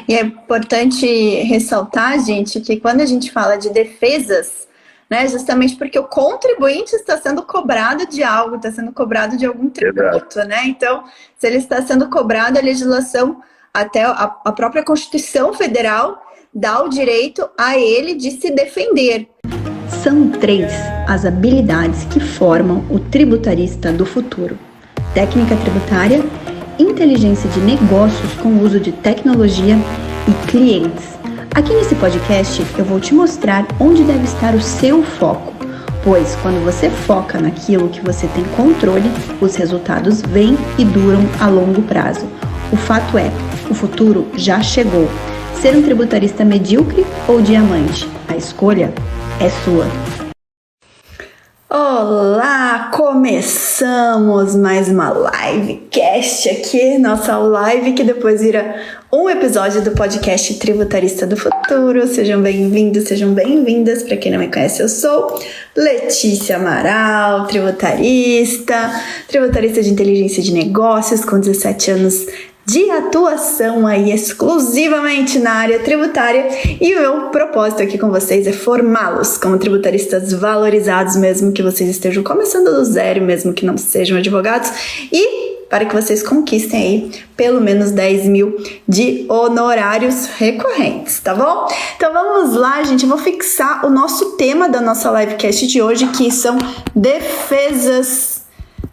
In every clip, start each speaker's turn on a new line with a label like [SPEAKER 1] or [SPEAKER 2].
[SPEAKER 1] E é importante ressaltar, gente, que quando a gente fala de defesas, né, justamente porque o contribuinte está sendo cobrado de algo, está sendo cobrado de algum tributo, né? Então, se ele está sendo cobrado, a legislação, até a própria Constituição Federal, dá o direito a ele de se defender. São 3 as habilidades que formam o tributarista do futuro: técnica tributária, inteligência de negócios com o uso de tecnologia e clientes. Aqui nesse podcast eu vou te mostrar onde deve estar o seu foco, pois quando você foca naquilo que você tem controle, os resultados vêm e duram a longo prazo. O fato é, o futuro já chegou. Ser um tributarista medíocre ou diamante? A escolha é sua. Olá, começamos mais uma livecast aqui, nossa live que depois vira um episódio do podcast Tributarista do Futuro. Sejam bem-vindos, sejam bem-vindas. Para quem não me conhece, eu sou Letícia Amaral, tributarista de inteligência de negócios com 17 anos de atuação aí exclusivamente na área tributária, e o meu propósito aqui com vocês é formá-los como tributaristas valorizados, mesmo que vocês estejam começando do zero, mesmo que não sejam advogados, e para que vocês conquistem aí pelo menos 10 mil de honorários recorrentes, tá bom? Então vamos lá, gente, eu vou fixar o nosso tema da nossa livecast de hoje, que são defesas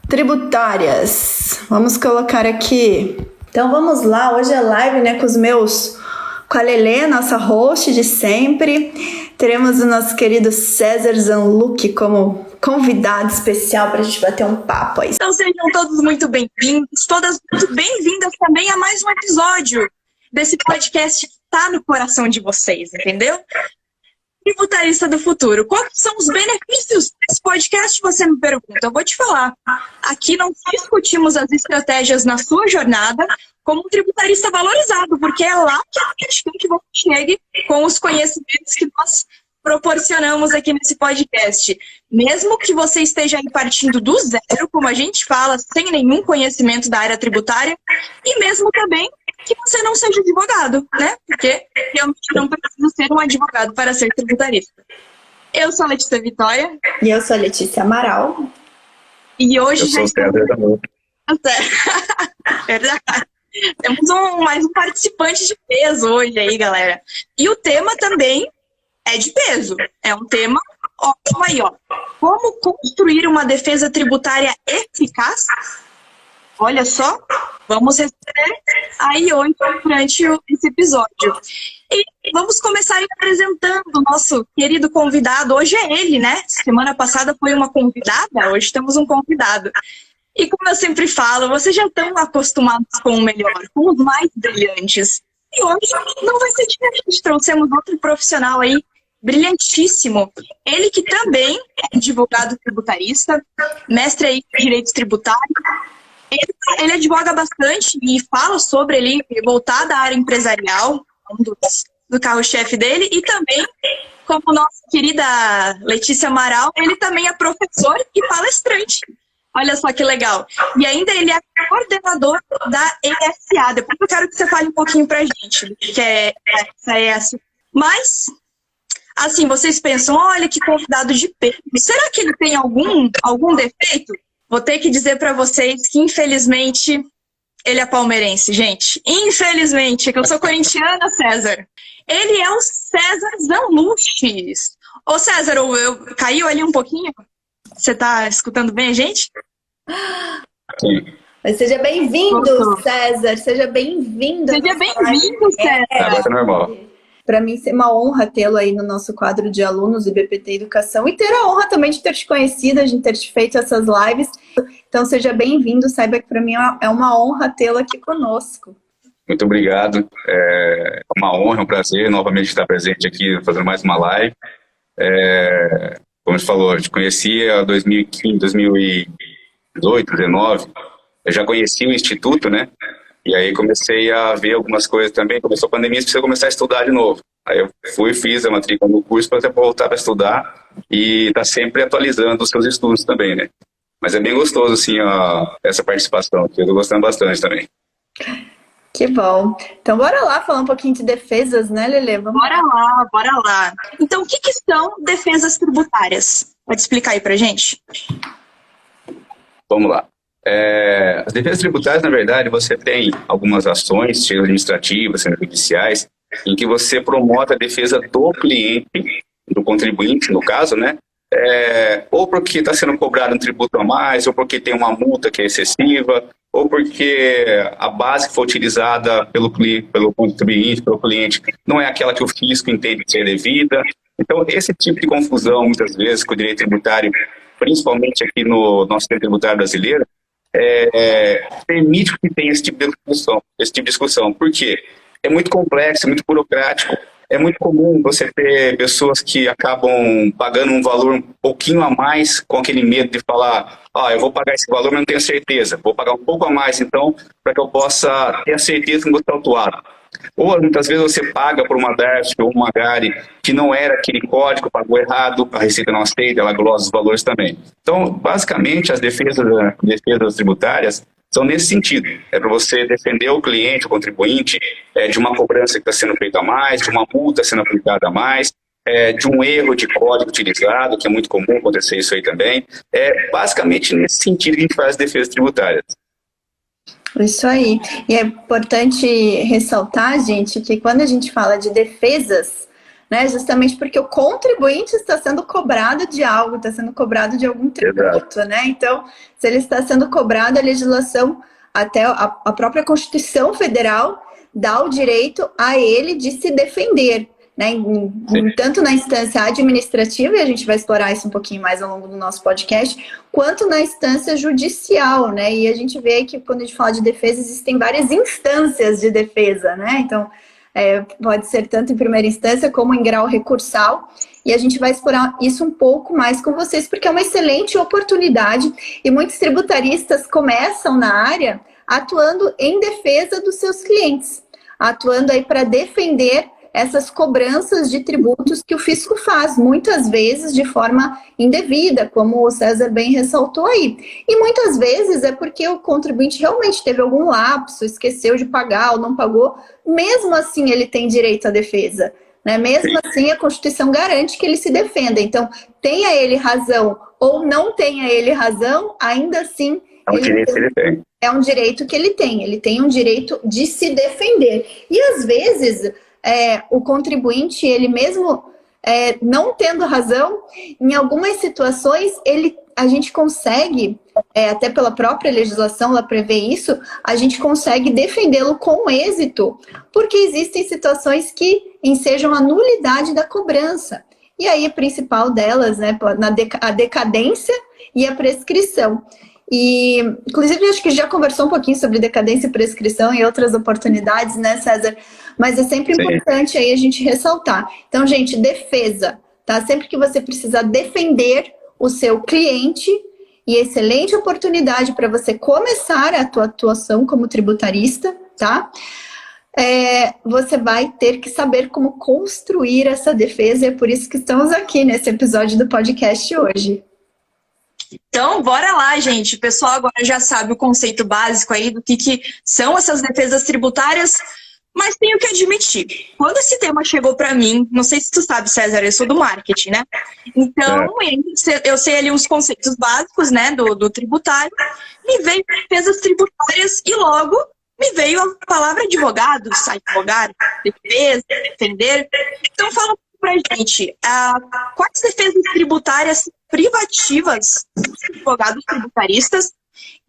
[SPEAKER 1] tributárias. Vamos colocar aqui. Então vamos lá, hoje é live, né, com a Lelê, nossa host de sempre. Teremos o nosso querido César Zanluc como convidado especial para a gente bater um papo aí.
[SPEAKER 2] Então sejam todos muito bem-vindos, todas muito bem-vindas também a mais um episódio desse podcast que está no coração de vocês, entendeu? Tributarista do futuro. Quais são os benefícios desse podcast, você me pergunta? Eu vou te falar. Aqui não discutimos as estratégias na sua jornada como um tributarista valorizado, porque é lá que a gente quer que você chegue com os conhecimentos que nós proporcionamos aqui nesse podcast. Mesmo que você esteja aí partindo do zero, como a gente fala, sem nenhum conhecimento da área tributária, e mesmo também que você não seja advogado, né? Porque realmente não precisa ser um advogado para ser tributarista. Eu sou a Letícia Vitória.
[SPEAKER 1] E eu sou a Letícia Amaral.
[SPEAKER 2] E hoje
[SPEAKER 3] eu sou o César também.
[SPEAKER 2] Verdade. Temos mais um participante de peso hoje aí, galera. E o tema também é de peso. É um tema ótimo aí, ó. Como construir uma defesa tributária eficaz? Olha só, vamos receber aí hoje durante esse episódio. E vamos começar apresentando o nosso querido convidado. Hoje é ele, né? Semana passada foi uma convidada, hoje temos um convidado. E como eu sempre falo, vocês já estão acostumados com o melhor, com os mais brilhantes. E hoje não vai ser diferente. Trouxemos outro profissional aí, brilhantíssimo. Ele que também é advogado tributarista, mestre aí em direito tributário. Ele advoga bastante e fala sobre ele voltar da área empresarial, do carro-chefe dele, e também, como nossa querida Letícia Amaral, ele também é professor e palestrante. Olha só que legal. E ainda ele é coordenador da ESA. Depois eu quero que você fale um pouquinho pra gente do que é essa ESA. Mas, assim, vocês pensam, olha que convidado de peso. Será que ele tem algum defeito? Vou ter que dizer para vocês que, infelizmente, ele é palmeirense, gente. Infelizmente, que eu sou corintiana, César. Ele é o César Zanluc. Ô, César, caiu ali um pouquinho? Você tá escutando bem a gente?
[SPEAKER 3] Sim.
[SPEAKER 1] Mas seja bem-vindo, César. Seja bem-vindo.
[SPEAKER 2] Seja bem-vindo, César.
[SPEAKER 3] Agora tá normal.
[SPEAKER 1] Para mim, é uma honra tê-lo aí no nosso quadro de alunos do BPT Educação e ter a honra também de ter te conhecido, de ter te feito essas lives. Então, seja bem-vindo. Saiba que para mim é uma honra tê-lo aqui conosco.
[SPEAKER 3] Muito obrigado. É uma honra, um prazer novamente estar presente aqui, fazendo mais uma live. Como você falou, eu te conheci em 2015, 2018, 2019. Eu já conheci o Instituto, né? E aí comecei a ver algumas coisas também. Começou a pandemia, precisa começar a estudar de novo. Aí eu fiz a matrícula no curso para voltar para estudar e tá sempre atualizando os seus estudos também, né? Mas é bem gostoso, assim, essa participação, que eu tô gostando bastante também.
[SPEAKER 1] Que bom. Então, bora lá falar um pouquinho de defesas, né, Lelê? Vamos
[SPEAKER 2] Bora lá, bora lá. Então, o que são defesas tributárias? Pode explicar aí pra gente?
[SPEAKER 3] Vamos lá. As defesas tributárias, na verdade, você tem algumas ações, sejam administrativas, sejam judiciais, em que você promove a defesa do cliente, do contribuinte, no caso, né? Ou porque está sendo cobrado um tributo a mais, ou porque tem uma multa que é excessiva, ou porque a base que foi utilizada pelo contribuinte, pelo cliente, não é aquela que o fisco entende ser devida. Então, esse tipo de confusão, muitas vezes, com o direito tributário, principalmente aqui no nosso sistema tributário brasileiro, permite que tenha esse tipo de discussão. Por quê? É muito complexo, é muito burocrático. É muito comum você ter pessoas que acabam pagando um valor um pouquinho a mais com aquele medo de falar, eu vou pagar esse valor, mas não tenho certeza. Vou pagar um pouco a mais, então, para que eu possa ter a certeza que não vou ser autuado. Ou, muitas vezes, você paga por uma DARF ou uma GARI que não era aquele código, pagou errado, a Receita não aceita, ela glosa os valores também. Então, basicamente, as defesas tributárias são nesse sentido. É para você defender o cliente, o contribuinte, de uma cobrança que está sendo feita a mais, de uma multa sendo aplicada a mais, de um erro de código utilizado, que é muito comum acontecer isso aí também. Basicamente nesse sentido que a gente faz as defesas tributárias.
[SPEAKER 1] Isso aí. E é importante ressaltar, gente, que quando a gente fala de defesas, né, justamente porque o contribuinte está sendo cobrado de algo, está sendo cobrado de algum tributo, né? Então, se ele está sendo cobrado, a legislação, até a própria Constituição Federal, dá o direito a ele de se defender, né? Tanto na instância administrativa, e a gente vai explorar isso um pouquinho mais ao longo do nosso podcast, quanto na instância judicial, né? E a gente vê que quando a gente fala de defesa, existem várias instâncias de defesa, né? Então, pode ser tanto em primeira instância como em grau recursal, e a gente vai explorar isso um pouco mais com vocês, porque é uma excelente oportunidade, e muitos tributaristas começam na área atuando em defesa dos seus clientes, atuando aí para defender essas cobranças de tributos que o fisco faz, muitas vezes de forma indevida, como o César bem ressaltou aí. E muitas vezes é porque o contribuinte realmente teve algum lapso, esqueceu de pagar ou não pagou, mesmo assim ele tem direito à defesa, né? Mesmo assim a Constituição garante que ele se defenda. Então, tenha ele razão ou não tenha ele razão, ainda assim é um direito que ele tem um direito de se defender. E às vezes o contribuinte, ele mesmo não tendo razão, em algumas situações a gente consegue, até pela própria legislação ela prevê isso, a gente consegue defendê-lo com êxito, porque existem situações que ensejam a nulidade da cobrança. E aí a principal delas, né, a decadência e a prescrição. E, inclusive, acho que já conversou um pouquinho sobre decadência e prescrição em outras oportunidades, né, César? Mas é sempre importante aí a gente ressaltar. Então, gente, defesa, tá? Sempre que você precisar defender o seu cliente, e excelente oportunidade para você começar a tua atuação como tributarista, tá? Você vai ter que saber como construir essa defesa, e é por isso que estamos aqui nesse episódio do podcast hoje.
[SPEAKER 2] Então, bora lá, gente. O pessoal agora já sabe o conceito básico aí do que são essas defesas tributárias, mas tenho que admitir, quando esse tema chegou para mim, não sei se tu sabe, César, eu sou do marketing, né? Então, eu sei ali uns conceitos básicos, né, do tributário, me veio defesas tributárias e logo me veio a palavra advogados, advogar, defesa, defender. Então, fala pra gente, quais defesas tributárias privativas dos advogados tributaristas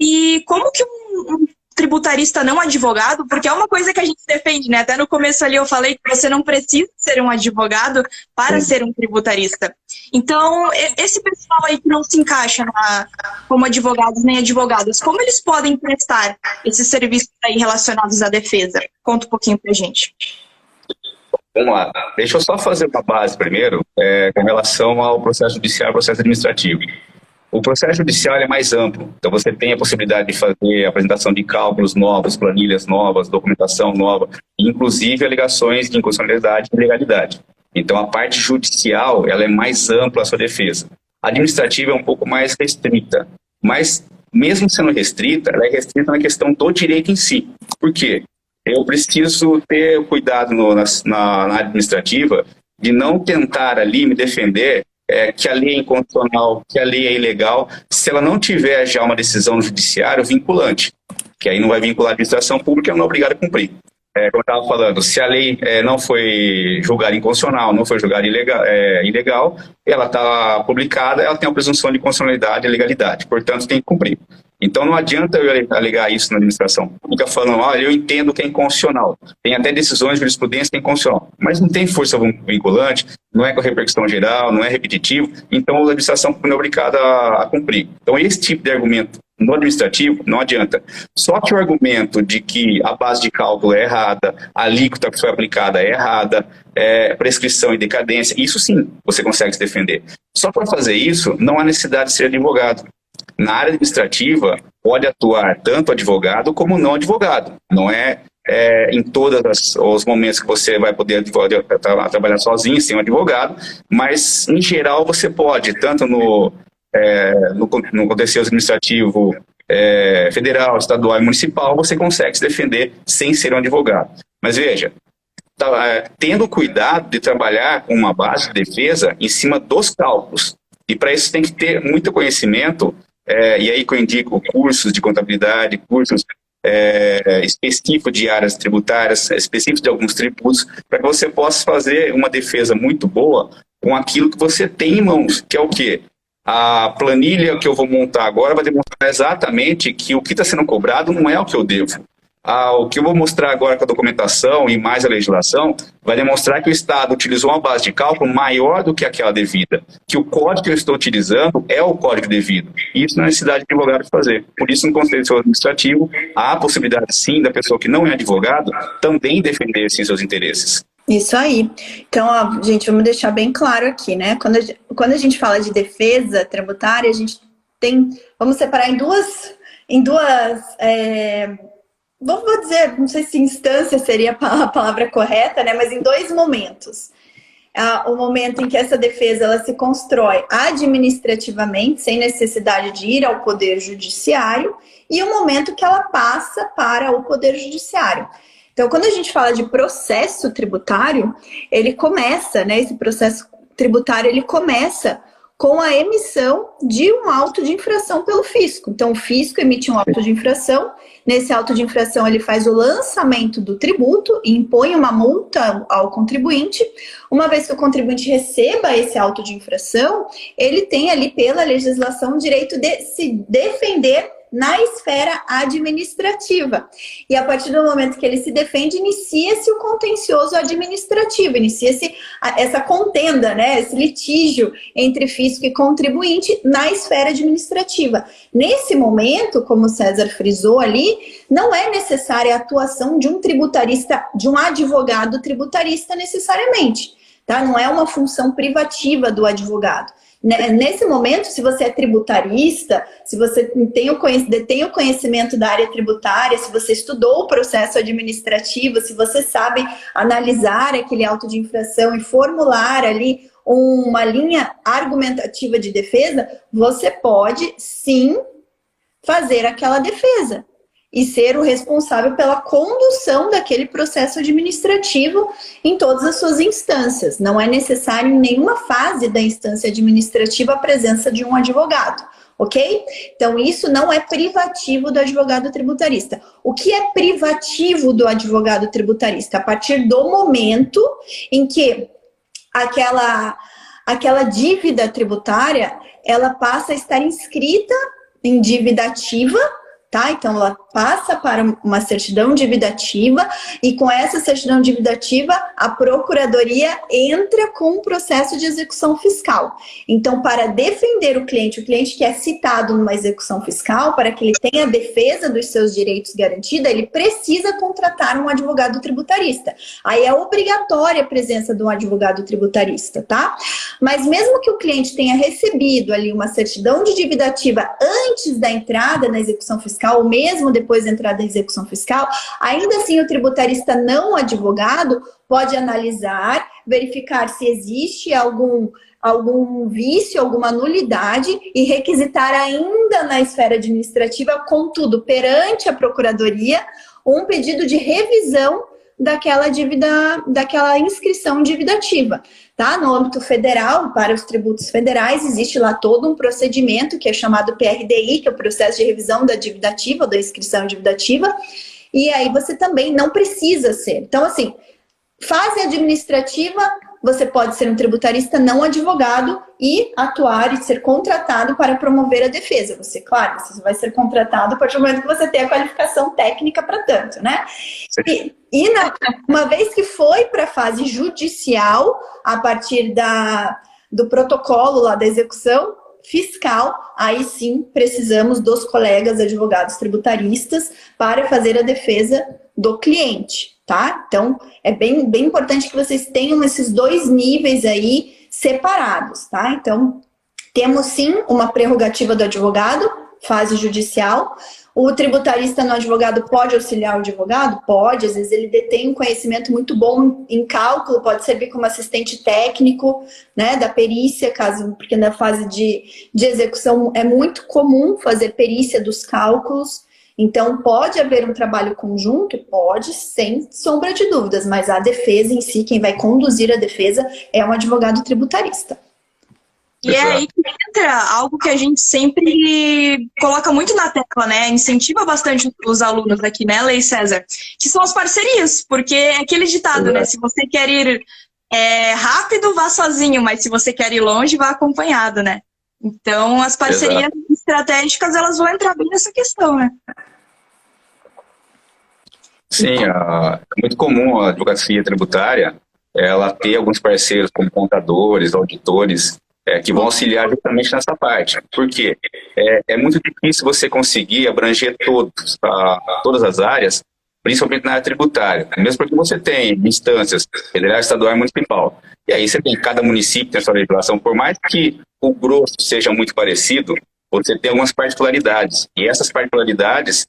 [SPEAKER 2] e como que um tributarista não advogado, porque é uma coisa que a gente defende, né? Até no começo ali eu falei que você não precisa ser um advogado para ser um tributarista. Então, esse pessoal aí que não se encaixa como advogados nem advogadas, como eles podem prestar esses serviços aí relacionados à defesa? Conta um pouquinho pra gente.
[SPEAKER 3] Vamos lá. Deixa eu só fazer uma base primeiro, com relação ao processo judicial e processo administrativo. O processo judicial é mais amplo, então você tem a possibilidade de fazer a apresentação de cálculos novos, planilhas novas, documentação nova, inclusive alegações de inconstitucionalidade e ilegalidade. Então a parte judicial ela é mais ampla a sua defesa. A administrativa é um pouco mais restrita, mas mesmo sendo restrita, ela é restrita na questão do direito em si. Por quê? eu preciso ter cuidado na administrativa de não tentar ali me defender que a lei é inconstitucional, que a lei é ilegal, se ela não tiver já uma decisão no judiciário vinculante, que aí não vai vincular a administração pública, eu não é obrigado a cumprir. Como eu estava falando, se a lei não foi julgada inconstitucional, não foi julgada ilegal, ela está publicada, ela tem a presunção de constitucionalidade e legalidade, portanto tem que cumprir. Então não adianta eu alegar isso na administração. Fica falando, olha, eu entendo que é inconstitucional, tem até decisões de jurisprudência que é inconstitucional, mas não tem força vinculante, não é com repercussão geral, não é repetitivo, então a administração não é obrigada a cumprir. Então esse tipo de argumento no administrativo não adianta. Só que o argumento de que a base de cálculo é errada, a alíquota que foi aplicada é errada, prescrição e decadência, isso sim você consegue se defender. Só para fazer isso, não há necessidade de ser advogado. Na área administrativa, pode atuar tanto advogado como não advogado. Não em todos os momentos que você vai poder trabalhar sozinho, sem um advogado, mas, em geral, você pode, tanto no contencioso administrativo federal, estadual e municipal, você consegue se defender sem ser um advogado. Mas veja, tendo cuidado de trabalhar com uma base de defesa em cima dos cálculos. E para isso tem que ter muito conhecimento, e aí que eu indico cursos de contabilidade, cursos específicos de áreas tributárias, específicos de alguns tributos, para que você possa fazer uma defesa muito boa com aquilo que você tem em mãos, que é o quê? A planilha que eu vou montar agora vai demonstrar exatamente que o que está sendo cobrado não é o que eu devo. O que eu vou mostrar agora com a documentação e mais a legislação vai demonstrar que o Estado utilizou uma base de cálculo maior do que aquela devida, que o código que eu estou utilizando é o código devido. E isso não é necessidade de advogado fazer. Por isso, no contencioso administrativo, há a possibilidade, sim, da pessoa que não é advogado também defender, sim, seus interesses.
[SPEAKER 1] Isso aí. Então, ó, gente, vamos deixar bem claro aqui, né? Quando a gente fala de defesa tributária, a gente vamos separar em duas vou dizer, não sei se instância seria a palavra correta, né? Mas em dois momentos. O momento em que essa defesa ela se constrói administrativamente, sem necessidade de ir ao Poder Judiciário, e o momento que ela passa para o Poder Judiciário. Então, quando a gente fala de processo tributário, ele começa, né? Esse processo tributário ele começa com a emissão de um auto de infração pelo fisco. Então, o fisco emite um auto de infração. Nesse auto de infração, ele faz o lançamento do tributo e impõe uma multa ao contribuinte. Uma vez que o contribuinte receba esse auto de infração, ele tem ali, pela legislação, o direito de se defender na esfera administrativa. E a partir do momento que ele se defende, inicia-se o contencioso administrativo, inicia-se essa contenda, né, esse litígio entre fisco e contribuinte na esfera administrativa. Nesse momento, como o César frisou ali, não é necessária a atuação de um tributarista, de um advogado tributarista necessariamente, tá? Não é uma função privativa do advogado. Nesse momento, se você é tributarista, se você detém o conhecimento da área tributária, se você estudou o processo administrativo, se você sabe analisar aquele auto de infração e formular ali uma linha argumentativa de defesa, você pode sim fazer aquela defesa e ser o responsável pela condução daquele processo administrativo em todas as suas instâncias. Não é necessário em nenhuma fase da instância administrativa a presença de um advogado, ok? Então, isso não é privativo do advogado tributarista. O que é privativo do advogado tributarista? A partir do momento em que aquela dívida tributária, ela passa a estar inscrita em dívida ativa, tá? Então, ela passa para uma certidão dividativa e com essa certidão dividativa, a Procuradoria entra com um processo de execução fiscal. Então, para defender o cliente que é citado numa execução fiscal, para que ele tenha a defesa dos seus direitos garantida, ele precisa contratar um advogado tributarista. Aí é obrigatória a presença de um advogado tributarista, tá? Mas mesmo que o cliente tenha recebido ali uma certidão de dividativa antes da entrada na execução fiscal, ou mesmo depois da entrada em execução fiscal, ainda assim o tributarista não advogado pode analisar, verificar se existe algum vício, alguma nulidade e requisitar ainda na esfera administrativa, contudo, perante a Procuradoria, um pedido de revisão daquela dívida, daquela inscrição de dívida ativa. Tá? No âmbito federal, para os tributos federais, existe lá todo um procedimento que é chamado PRDI, que é o processo de revisão da dívida ativa, ou da inscrição de dívida ativa, e aí você também não precisa ser. Então, assim, fase administrativa, você pode ser um tributarista não advogado e atuar e ser contratado para promover a defesa. Você, claro, você vai ser contratado a partir do momento que você tem a qualificação técnica para tanto, né? Uma vez que foi para a fase judicial, a partir do protocolo lá da execução fiscal, aí sim precisamos dos colegas advogados tributaristas para fazer a defesa do cliente. Tá? Então, é bem importante que vocês tenham esses dois níveis aí separados, tá? Então, temos sim uma prerrogativa do advogado, fase judicial. O tributarista no advogado pode auxiliar o advogado? Pode, às vezes ele detém um conhecimento muito bom em cálculo, pode servir como assistente técnico, né, da perícia, porque na fase de execução é muito comum fazer perícia dos cálculos. Então, pode haver um trabalho conjunto? Pode, sem sombra de dúvidas, mas a defesa em si, quem vai conduzir a defesa é um advogado tributarista.
[SPEAKER 2] E é aí que entra algo que a gente sempre coloca muito na tecla, né? Incentiva bastante os alunos aqui, né, Lei César? Que são as parcerias, porque é aquele ditado, né? Se você quer ir rápido, vá sozinho, mas se você quer ir longe, vá acompanhado, né? Então, as parcerias estratégicas, elas vão entrar bem nessa questão, né?
[SPEAKER 3] Sim, é muito comum a advocacia tributária, ela ter alguns parceiros como contadores, auditores, que vão auxiliar justamente nessa parte. Por quê? É muito difícil você conseguir abranger todas as áreas, principalmente na área tributária, mesmo porque você tem instâncias federal, estadual e municipal. E aí você tem, cada município tem a sua legislação, por mais que o grosso seja muito parecido, você tem algumas particularidades. E essas particularidades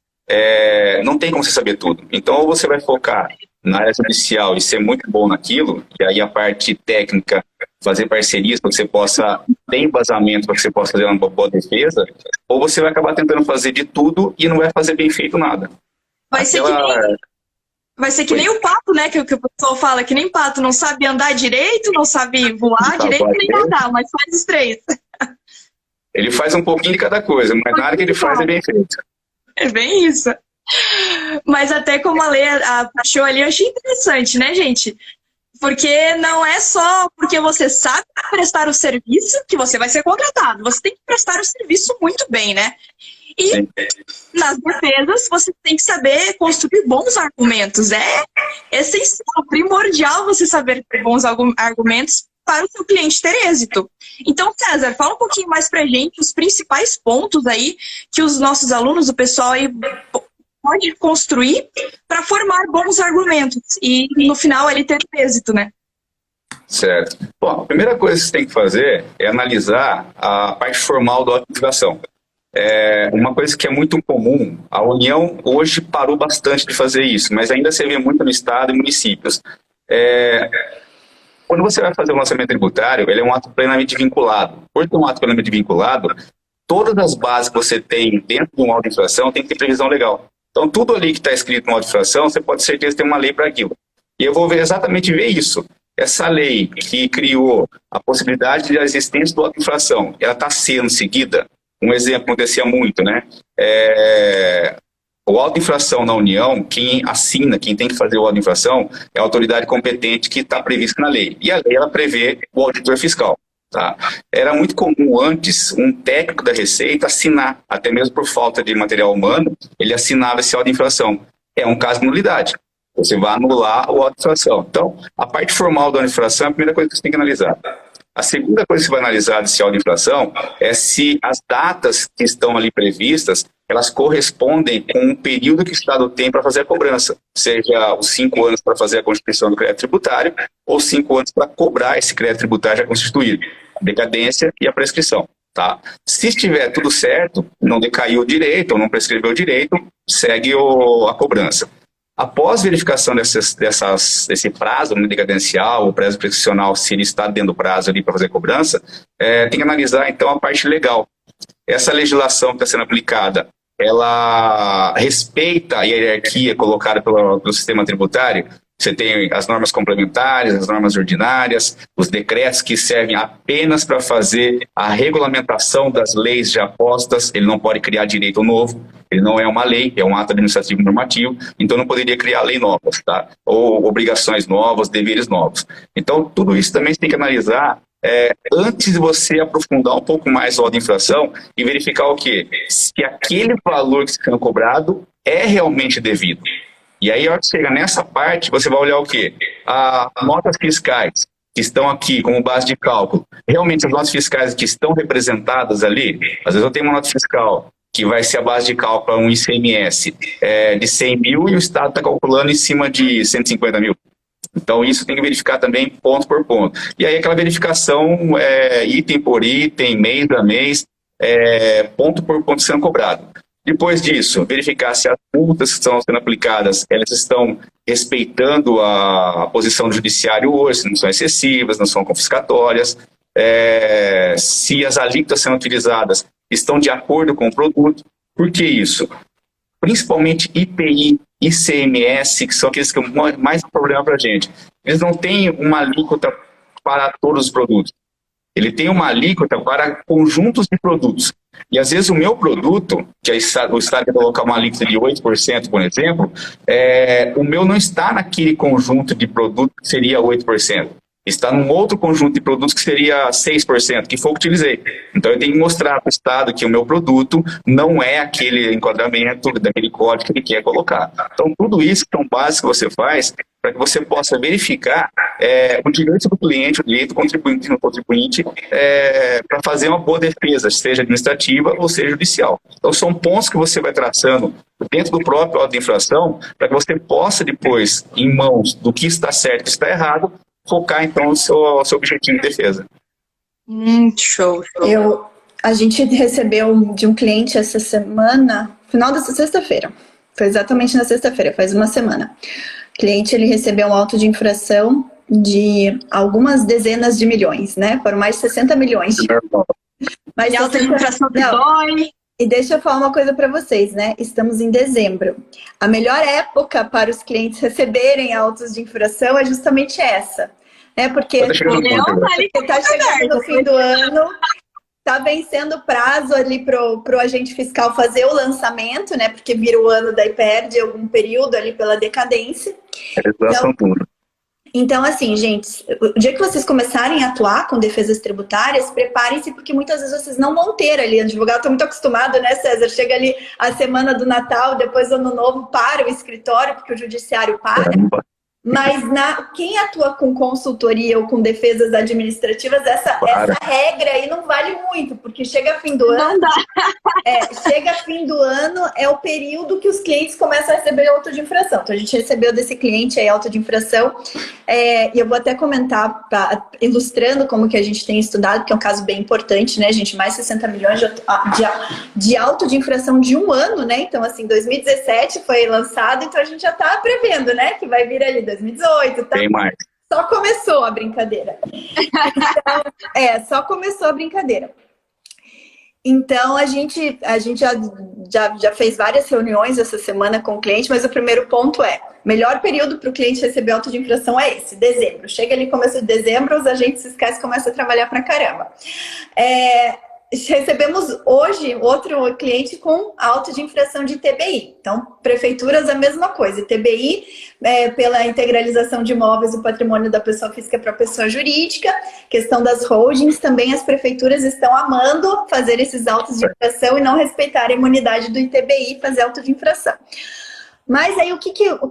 [SPEAKER 3] não tem como você saber tudo. Então, ou você vai focar na área judicial e ser muito bom naquilo, e aí a parte técnica, fazer parcerias para que você possa ter embasamento, para que você possa fazer uma boa defesa, ou você vai acabar tentando fazer de tudo e não vai fazer bem feito nada.
[SPEAKER 2] Vai ser que nem o pato, né? Que o pessoal fala, que nem pato, não sabe andar direito, não sabe voar direito, nem nadar, mas faz os três.
[SPEAKER 3] Ele faz um pouquinho de cada coisa, mas nada que ele faz é bem feito.
[SPEAKER 2] É bem isso. Mas até como a Lê puxou ali, eu achei interessante, né, gente? Porque não é só porque você sabe prestar o serviço que você vai ser contratado. Você tem que prestar o serviço muito bem, né? E sim, nas defesas você tem que saber construir bons argumentos. É essencial, primordial você saber ter bons argumentos para o seu cliente ter êxito. Então, César, fala um pouquinho mais pra gente os principais pontos aí que os nossos alunos, o pessoal aí pode construir para formar bons argumentos e no final ele ter êxito, né?
[SPEAKER 3] Certo. Bom, a primeira coisa que você tem que fazer é analisar a parte formal da auto-divulgação. Uma coisa que é muito comum, a União hoje parou bastante de fazer isso, mas ainda se vê muito no Estado e municípios. Quando você vai fazer o lançamento tributário, ele é um ato plenamente vinculado. Por ter um ato plenamente vinculado, todas as bases que você tem dentro de uma auto-infração tem que ter previsão legal. Então, tudo ali que está escrito na auto-infração, você pode ter certeza que tem uma lei para aquilo. E eu vou exatamente ver isso. Essa lei que criou a possibilidade de existência do auto-infração, ela está sendo seguida. Um exemplo que acontecia muito, né? O auto-infração na União, quem assina, quem tem que fazer o auto-infração, é a autoridade competente que está prevista na lei. E a lei, ela prevê o auditor fiscal. Tá? Era muito comum antes um técnico da Receita assinar, até mesmo por falta de material humano, ele assinava esse auto-infração. É um caso de nulidade. Você vai anular o auto-infração. Então, a parte formal da auto-infração é a primeira coisa que você tem que analisar. A segunda coisa que você vai analisar desse auto-infração é se as datas que estão ali previstas, elas correspondem com o período que o Estado tem para fazer a cobrança, seja os 5 anos para fazer a constituição do crédito tributário ou 5 anos para cobrar esse crédito tributário já constituído, a decadência e a prescrição. Tá? Se estiver tudo certo, não decaiu o direito ou não prescreveu o direito, segue a cobrança. Após verificação desse prazo decadencial, o prazo prescricional, se ele está dentro do prazo ali para fazer a cobrança, tem que analisar então a parte legal. Essa legislação que está sendo aplicada, ela respeita a hierarquia colocada pelo sistema tributário. Você tem as normas complementares, as normas ordinárias, os decretos que servem apenas para fazer a regulamentação das leis já postas. Ele não pode criar direito novo, ele não é uma lei, é um ato administrativo normativo, então não poderia criar lei novas, tá? Ou obrigações novas, deveres novos. Então, tudo isso também você tem que analisar antes de você aprofundar um pouco mais o rol de infração e verificar o quê? Se aquele valor que está sendo cobrado é realmente devido. E aí, a hora que chega nessa parte, você vai olhar o quê? As notas fiscais que estão aqui como base de cálculo. Realmente, as notas fiscais que estão representadas ali, às vezes eu tenho uma nota fiscal que vai ser a base de cálculo para um ICMS de 100 mil e o Estado está calculando em cima de 150 mil. Então, isso tem que verificar também ponto por ponto. E aí, aquela verificação item por item, mês a mês, ponto por ponto sendo cobrado. Depois disso, verificar se as multas que estão sendo aplicadas, elas estão respeitando a posição do judiciário hoje, se não são excessivas, não são confiscatórias, se as alíquotas sendo utilizadas estão de acordo com o produto. Por que isso? Principalmente IPI, ICMS, que são aqueles que mais problema para a gente. Eles não têm uma alíquota para todos os produtos. Ele tem uma alíquota para conjuntos de produtos. E às vezes o meu produto, que o Estado vai colocar uma alíquota de 8%, por exemplo, o meu não está naquele conjunto de produtos que seria 8%. Está num outro conjunto de produtos que seria 6%, que foi o que utilizei. Então eu tenho que mostrar para o Estado que o meu produto não é aquele enquadramento daquele código que ele quer colocar. Então tudo isso são bases que você faz para que você possa verificar o direito do cliente, o direito do contribuinte no contribuinte, para fazer uma boa defesa, seja administrativa ou seja judicial. Então são pontos que você vai traçando dentro do próprio auto de infração para que você possa depois, em mãos do que está certo e o que está errado, focar, então, no seu objetivo de defesa.
[SPEAKER 2] Show.
[SPEAKER 1] A gente recebeu de um cliente essa semana, final dessa sexta-feira. Foi exatamente na sexta-feira, faz uma semana. O cliente, ele recebeu um auto de infração de algumas dezenas de milhões, né? Foram mais de 60 milhões. Mas
[SPEAKER 2] e auto de infração que dói.
[SPEAKER 1] E deixa eu falar uma coisa para vocês, né? Estamos em dezembro. A melhor época para os clientes receberem autos de infração é justamente essa, né? Porque está chegando no fim do ano, está vencendo o prazo ali para o agente fiscal fazer o lançamento, né? Porque vira o ano, daí perde algum período ali pela decadência. Então, assim, gente, o dia que vocês começarem a atuar com defesas tributárias, preparem-se, porque muitas vezes vocês não vão ter ali. Advogado, estou muito acostumado, né, César? Chega ali a semana do Natal, depois do Ano Novo, para o escritório, porque o judiciário para. Mas quem atua com consultoria ou com defesas administrativas, essa regra aí não vale muito, porque chega fim do ano. Chega fim do ano, é o período que os clientes começam a receber auto de infração. Então a gente recebeu desse cliente aí auto de infração. E eu vou até comentar, ilustrando como que a gente tem estudado, que é um caso bem importante, né, gente? Mais 60 milhões de auto de infração de um ano, né? Então, assim, 2017 foi lançado, então a gente já está prevendo, né, que vai vir ali 2018, tá?
[SPEAKER 3] Tem mais.
[SPEAKER 1] Só começou a brincadeira. Então, só começou a brincadeira. Então, a gente já fez várias reuniões essa semana com o cliente, mas o primeiro ponto melhor período para o cliente receber auto de infração é esse, dezembro. Chega ali, começo de dezembro, os agentes fiscais começam a trabalhar pra caramba. Recebemos hoje outro cliente com auto de infração de ITBI. Então, prefeituras, a mesma coisa. ITBI, pela integralização de imóveis, o patrimônio da pessoa física para a pessoa jurídica. Questão das holdings, também as prefeituras estão amando fazer esses autos de infração e não respeitar a imunidade do ITBI, fazer auto de infração. Mas aí,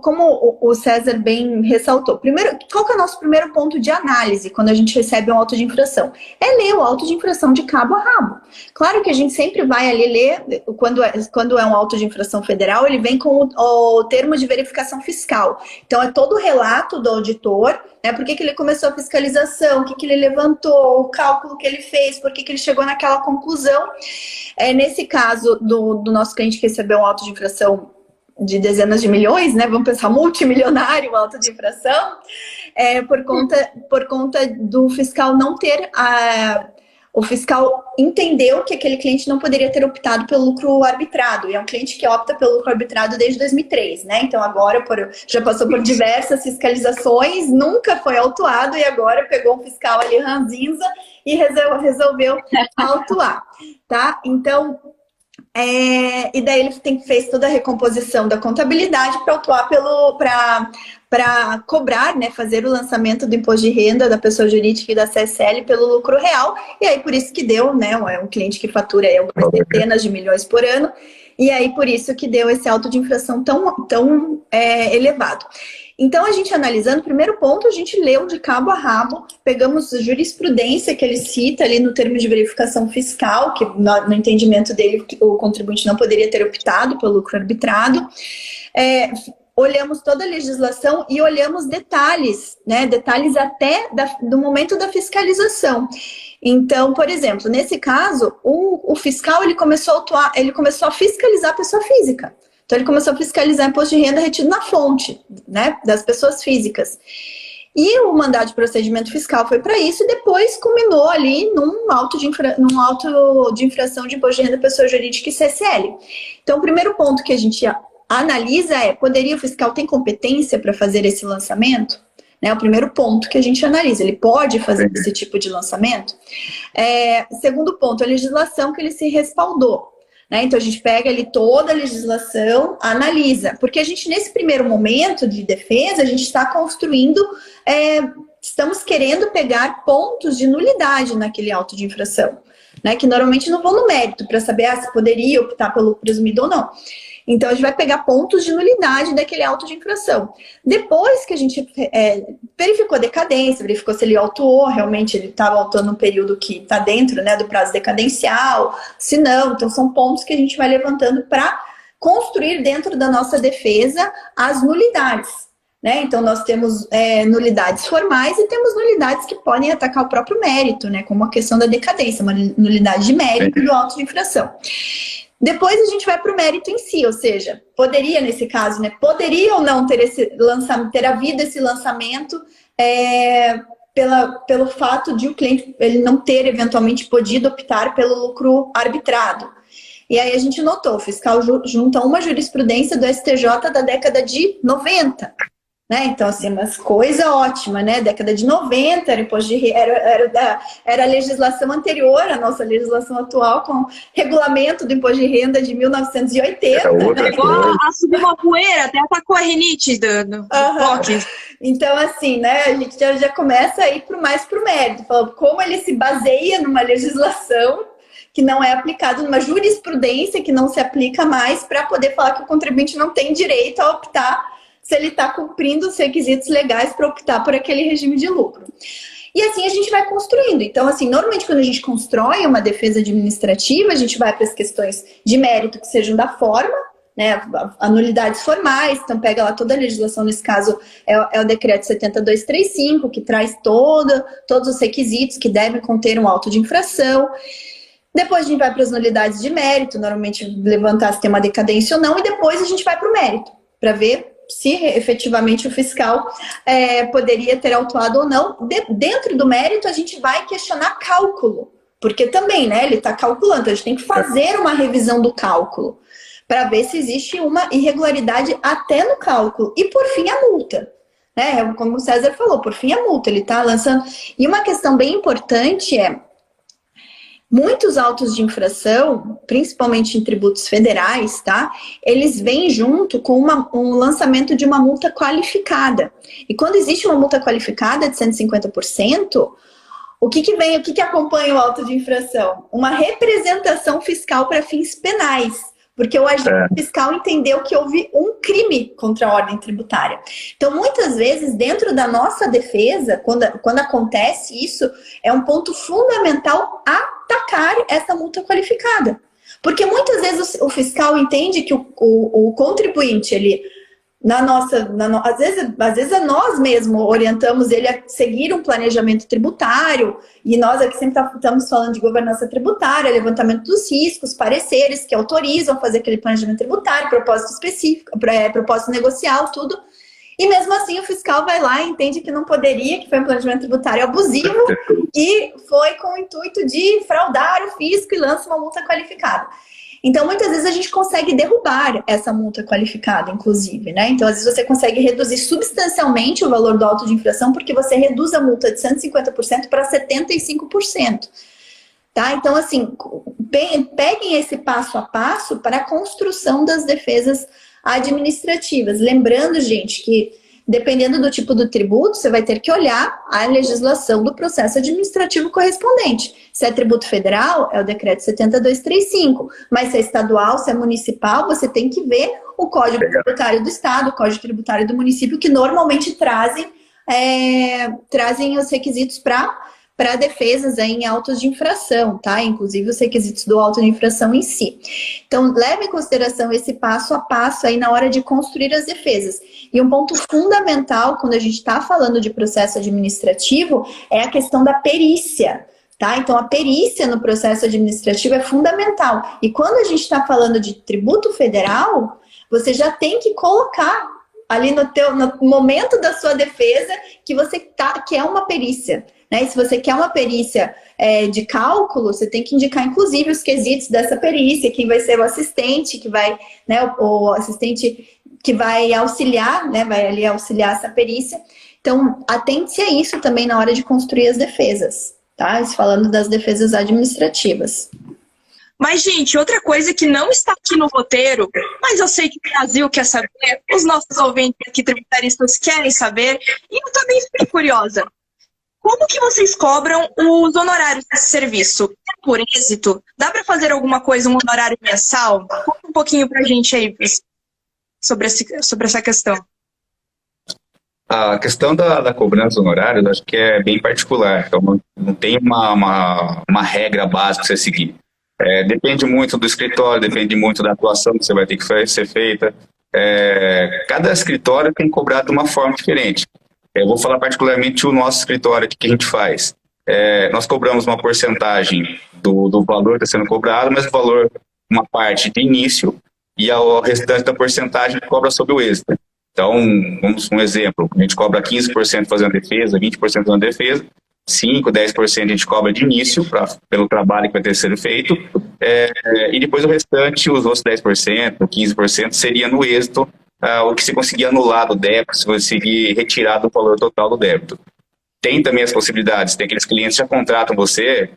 [SPEAKER 1] como o César bem ressaltou, primeiro, qual que é o nosso primeiro ponto de análise quando a gente recebe um auto de infração? É ler o auto de infração de cabo a rabo. Claro que a gente sempre vai ali ler, quando é um auto de infração federal, ele vem com o termo de verificação fiscal. Então, é todo o relato do auditor, né? Por que ele começou a fiscalização, o que ele levantou, o cálculo que ele fez, por que ele chegou naquela conclusão. Nesse caso do nosso cliente que recebeu um auto de infração de dezenas de milhões, né? Vamos pensar multimilionário, auto de infração, por conta do fiscal não ter o fiscal entendeu que aquele cliente não poderia ter optado pelo lucro arbitrado. E é um cliente que opta pelo lucro arbitrado desde 2003, né? Então agora já passou por diversas fiscalizações, nunca foi autuado e agora pegou um fiscal ali ranzinza e resolveu autuar, tá? Então, e daí ele fez toda a recomposição da contabilidade para autuar para cobrar, né, fazer o lançamento do imposto de renda da pessoa jurídica e da CSL pelo lucro real, e aí por isso que deu, né, é um cliente que fatura algumas centenas de milhões por ano, e aí por isso que deu esse auto de infração tão elevado. Então, a gente analisando, primeiro ponto, a gente leu de cabo a rabo, pegamos a jurisprudência que ele cita ali no termo de verificação fiscal, que no entendimento dele o contribuinte não poderia ter optado pelo lucro arbitrado, olhamos toda a legislação e olhamos detalhes, né? Detalhes até do momento da fiscalização. Então, por exemplo, nesse caso, o fiscal ele começou a autuar, ele começou a fiscalizar a pessoa física. Então, ele começou a fiscalizar imposto de renda retido na fonte, né, das pessoas físicas. E o mandado de procedimento fiscal foi para isso e depois culminou ali num auto de infração de imposto de renda pessoa jurídica e CSL. Então, o primeiro ponto que a gente analisa poderia o fiscal ter competência para fazer esse lançamento? É o primeiro ponto que a gente analisa. Ele pode fazer esse tipo de lançamento? Segundo ponto, a legislação que ele se respaldou. Então, a gente pega ali toda a legislação, analisa. Porque a gente, nesse primeiro momento de defesa, a gente está construindo, estamos querendo pegar pontos de nulidade naquele auto de infração, né? Que normalmente não vão no mérito para saber se poderia optar pelo presumido ou não. Então, a gente vai pegar pontos de nulidade daquele auto de infração. Depois que a gente verificou a decadência, verificou se ele autuou, realmente ele estava autuando um período que está dentro, né, do prazo decadencial, se não. Então, são pontos que a gente vai levantando para construir dentro da nossa defesa as nulidades, né? Então, nós temos nulidades formais e temos nulidades que podem atacar o próprio mérito, né, como a questão da decadência, uma nulidade de mérito do auto de infração. Depois a gente vai para o mérito em si, ou seja, poderia nesse caso, né, poderia ou não ter havido esse lançamento pelo fato de o cliente ele não ter eventualmente podido optar pelo lucro arbitrado. E aí a gente notou, o fiscal junta uma jurisprudência do STJ da década de 90. Né? Então, assim, mas coisa ótima, né? Década de 90, era a legislação anterior à nossa legislação atual, com regulamento do imposto de renda de 1980.
[SPEAKER 2] Chegou a subir uma poeira, até atacou a rinite do POC.
[SPEAKER 1] Então, assim, né? A gente já começa a ir mais para o mérito, falando como ele se baseia numa legislação que não é aplicada, numa jurisprudência que não se aplica mais, para poder falar que o contribuinte não tem direito a optar se ele está cumprindo os requisitos legais para optar por aquele regime de lucro. E assim a gente vai construindo. Então, assim, normalmente quando a gente constrói uma defesa administrativa, a gente vai para as questões de mérito que sejam da forma, né, anulidades formais, então pega lá toda a legislação, nesse caso é o decreto 7235, que traz todos os requisitos que devem conter um auto de infração. Depois a gente vai para as nulidades de mérito, normalmente levantar se tem uma decadência ou não, e depois a gente vai para o mérito, para ver se efetivamente o fiscal poderia ter autuado ou não. Dentro do mérito, a gente vai questionar cálculo, porque também, né, ele está calculando, a gente tem que fazer uma revisão do cálculo, para ver se existe uma irregularidade até no cálculo. E, por fim, a multa. Né? Como o César falou, por fim, a multa. Ele está lançando... E uma questão bem importante muitos autos de infração, principalmente em tributos federais, tá? Eles vêm junto com um lançamento de uma multa qualificada. E quando existe uma multa qualificada de 150%, o que acompanha o auto de infração? Uma representação fiscal para fins penais. Porque o agente fiscal entendeu que houve um crime contra a ordem tributária. Então, muitas vezes, dentro da nossa defesa, quando acontece isso, é um ponto fundamental atacar essa multa qualificada. Porque muitas vezes o fiscal entende que o contribuinte, ele... às vezes nós mesmos orientamos ele a seguir um planejamento tributário, e nós aqui sempre estamos falando de governança tributária, levantamento dos riscos, pareceres que autorizam fazer aquele planejamento tributário, propósito específico, propósito negocial, tudo. E mesmo assim o fiscal vai lá e entende que não poderia, que foi um planejamento tributário abusivo e foi com o intuito de fraudar o fisco e lança uma multa qualificada. Então, muitas vezes a gente consegue derrubar essa multa qualificada, inclusive, né? Então, às vezes você consegue reduzir substancialmente o valor do auto de infração porque você reduz a multa de 150% para 75%. Tá? Então, assim, peguem esse passo a passo para a construção das defesas administrativas. Lembrando, gente, que dependendo do tipo do tributo, você vai ter que olhar a legislação do processo administrativo correspondente. Se é tributo federal, é o decreto 70235, mas se é estadual, se é municipal, você tem que ver o Código Tributário do Estado, o Código Tributário do município, que normalmente trazem os requisitos para defesas em autos de infração, tá? Inclusive os requisitos do auto de infração em si. Então, leve em consideração esse passo a passo aí na hora de construir as defesas. E um ponto fundamental, quando a gente está falando de processo administrativo, é a questão da perícia, tá? Então, a perícia no processo administrativo é fundamental. E quando a gente está falando de tributo federal, você já tem que colocar ali no momento da sua defesa que é uma perícia. E se você quer uma perícia de cálculo, você tem que indicar, inclusive, os quesitos dessa perícia, quem vai ser o assistente, que vai, né, o assistente que vai auxiliar, né, vai ali auxiliar essa perícia. Então, atente-se a isso também na hora de construir as defesas, tá? Falando das defesas administrativas.
[SPEAKER 2] Mas, gente, outra coisa que não está aqui no roteiro, mas eu sei que o Brasil quer saber, os nossos ouvintes aqui tributaristas querem saber, e eu também fiquei curiosa. Como que vocês cobram os honorários desse serviço? Por êxito? Dá para fazer alguma coisa, um honorário mensal? Conta um pouquinho para a gente aí sobre essa questão.
[SPEAKER 3] A questão da cobrança dos honorários, acho que é bem particular. Então, não tem uma regra básica para você seguir. Depende muito do escritório, depende muito da atuação que você vai ter que ser feita. Cada escritório tem cobrado de uma forma diferente. Eu vou falar particularmente o nosso escritório, o que a gente faz. Nós cobramos uma porcentagem do valor que está sendo cobrado, mas o valor, uma parte de início, e o restante da porcentagem cobra sobre o êxito. Então, vamos um exemplo, a gente cobra 15% fazendo defesa, 20% fazendo defesa, 5%, 10% a gente cobra de início pelo trabalho que vai ter sido feito, e depois o restante, os outros 10%, 15% seria no êxito, o que você conseguir anular do débito, se conseguir retirar do valor total do débito. Tem também as possibilidades, tem aqueles clientes que já contratam você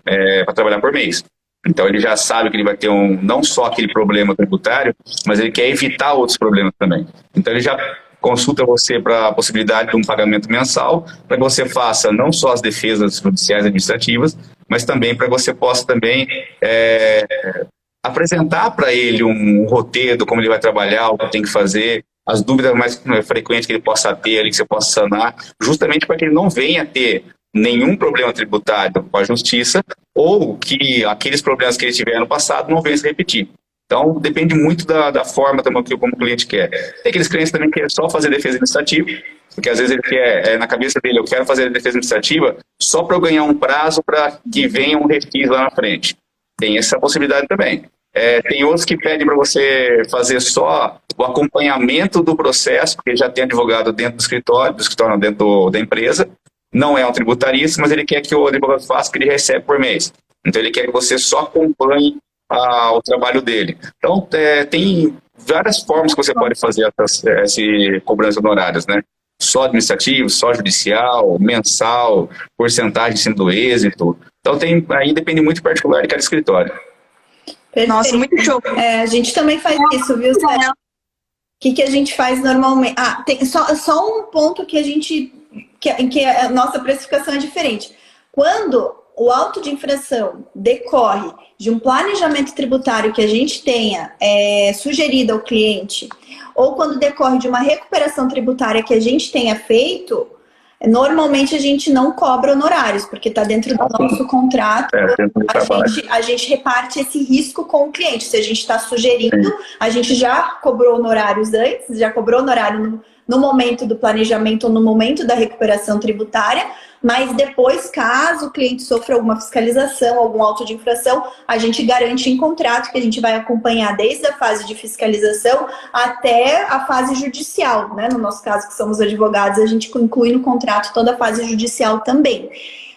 [SPEAKER 3] para trabalhar por mês. Então ele já sabe que ele vai ter não só aquele problema tributário, mas ele quer evitar outros problemas também. Então ele já consulta você para a possibilidade de um pagamento mensal, para que você faça não só as defesas judiciais administrativas, mas também para que você possa também apresentar para ele um roteiro, como ele vai trabalhar, o que tem que fazer, as dúvidas mais frequentes que ele possa ter ali, que você possa sanar, justamente para que ele não venha ter nenhum problema tributário com a justiça ou que aqueles problemas que ele tiver no passado não venham se repetir. Então, depende muito da forma também que como o cliente quer. Tem aqueles clientes também que querem só fazer defesa administrativa, porque às vezes ele quer, na cabeça dele, eu quero fazer defesa administrativa só para eu ganhar um prazo para que venha um refis lá na frente. Tem essa possibilidade também. Tem outros que pedem para você fazer só o acompanhamento do processo, porque já tem advogado dentro do escritório não, dentro da empresa, não é um tributarista, mas ele quer que o advogado faça o que ele recebe por mês. Então ele quer que você só acompanhe o trabalho dele. Então tem várias formas que você pode fazer essa cobrança de honorários, né? Só administrativo, só judicial, mensal, porcentagem sendo do êxito. Então aí depende muito particular de cada escritório.
[SPEAKER 1] Perfeito. Nossa, muito show. A gente também faz isso, viu, Sérgio? O que a gente faz normalmente? Tem só um ponto que que a nossa precificação é diferente. Quando o auto de infração decorre de um planejamento tributário que a gente tenha sugerido ao cliente, ou quando decorre de uma recuperação tributária que a gente tenha feito, normalmente a gente não cobra honorários, porque está dentro do nosso contrato, a gente reparte esse risco com o cliente. Se a gente está sugerindo, a gente já cobrou honorários antes, já cobrou honorário no momento do planejamento ou no momento da recuperação tributária, mas depois, caso o cliente sofra alguma fiscalização, algum auto de infração, a gente garante em contrato que a gente vai acompanhar desde a fase de fiscalização até a fase judicial, né? No nosso caso, que somos advogados, a gente inclui no contrato toda a fase judicial também.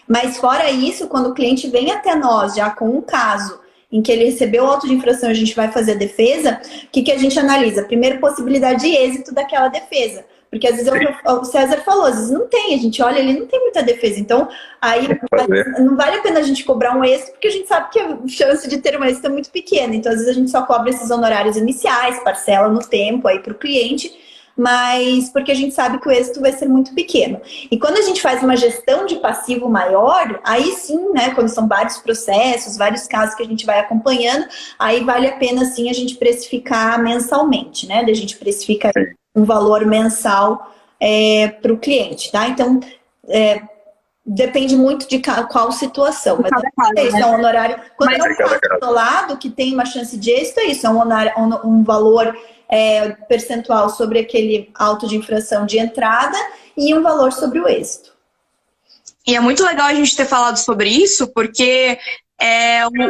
[SPEAKER 1] Mas fora isso, quando o cliente vem até nós já com um caso em que ele recebeu auto de infração e a gente vai fazer a defesa, o que a gente analisa? Primeiro, possibilidade de êxito daquela defesa. Porque às vezes o César falou, às vezes não tem, a gente olha ali, não tem muita defesa. Então, aí não vale a pena a gente cobrar um êxito, porque a gente sabe que a chance de ter um êxito é muito pequena. Então, às vezes a gente só cobra esses honorários iniciais, parcela no tempo aí para o cliente, mas porque a gente sabe que o êxito vai ser muito pequeno. E quando a gente faz uma gestão de passivo maior, aí sim, né, quando são vários processos, vários casos que a gente vai acompanhando, aí vale a pena sim a gente precificar mensalmente, né? A gente precifica um valor mensal para o cliente, tá? Então, depende muito de qual situação. Mas isso é um honorário. Quando é um caso isolado que tem uma chance de êxito, é isso, é um valor percentual sobre aquele auto de infração de entrada e um valor sobre o êxito.
[SPEAKER 2] E é muito legal a gente ter falado sobre isso, porque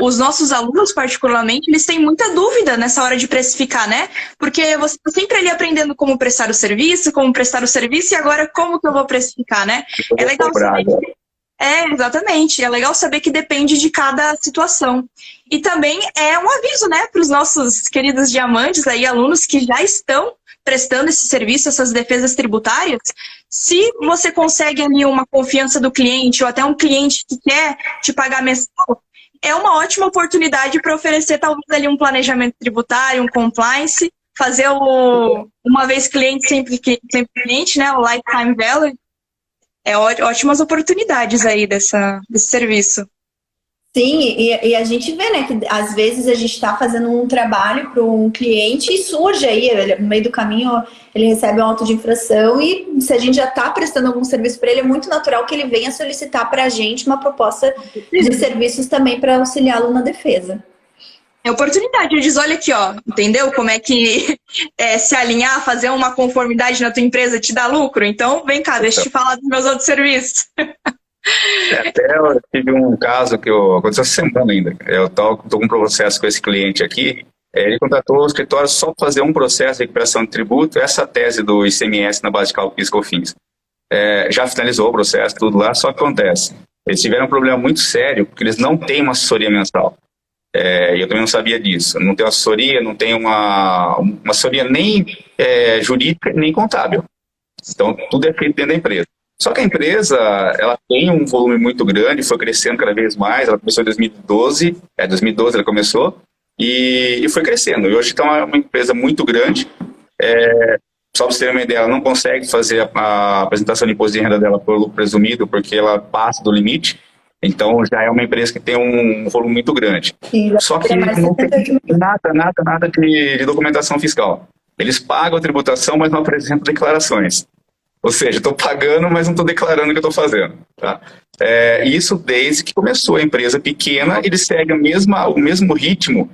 [SPEAKER 2] os nossos alunos, particularmente, eles têm muita dúvida nessa hora de precificar, né? Porque você está sempre ali aprendendo como prestar o serviço, e agora como que eu vou precificar, né? É legal saber que... exatamente. É legal saber que depende de cada situação. E também é um aviso, né, para os nossos queridos diamantes aí, alunos que já estão prestando esse serviço, essas defesas tributárias. Se você consegue ali uma confiança do cliente ou até um cliente que quer te pagar mensal, é uma ótima oportunidade para oferecer talvez ali um planejamento tributário, um compliance, fazer uma vez cliente, sempre cliente, né, o lifetime value. Ótimas oportunidades aí desse serviço.
[SPEAKER 1] Sim, e a gente vê, né, que às vezes a gente está fazendo um trabalho para um cliente e surge aí, no meio do caminho, ele recebe um auto de infração e se a gente já está prestando algum serviço para ele, é muito natural que ele venha solicitar para a gente uma proposta de serviços também para auxiliá-lo na defesa.
[SPEAKER 2] É oportunidade, ele diz, olha aqui, ó, entendeu como é que se alinhar, fazer uma conformidade na tua empresa te dá lucro? Então, vem cá, deixa eu te falar dos meus outros serviços.
[SPEAKER 3] Até eu tive um caso que aconteceu essa semana ainda. Eu estou com um processo com esse cliente aqui. Ele contratou o escritório só para fazer um processo de recuperação de tributo, essa tese do ICMS na base de cálculo PIS/COFINS. Já finalizou o processo, tudo lá, só que acontece. Eles tiveram um problema muito sério, porque eles não têm uma assessoria mensal. E eu também não sabia disso. Não tem assessoria, não tem uma assessoria nem jurídica, nem contábil. Então, tudo é feito dentro da empresa. Só que a empresa, ela tem um volume muito grande, foi crescendo cada vez mais, ela começou em 2012, 2012 ela começou, e foi crescendo. E hoje está uma empresa muito grande, só para você ter uma ideia, ela não consegue fazer a apresentação de imposto de renda dela por lucro presumido, porque ela passa do limite, então já é uma empresa que tem um volume muito grande.
[SPEAKER 1] Sim,
[SPEAKER 3] só que não tem nada de documentação fiscal. Eles pagam a tributação, mas não apresentam declarações. Ou seja, estou pagando, mas não estou declarando o que eu estou fazendo. Tá? Isso desde que começou a empresa pequena, eles seguem o mesmo ritmo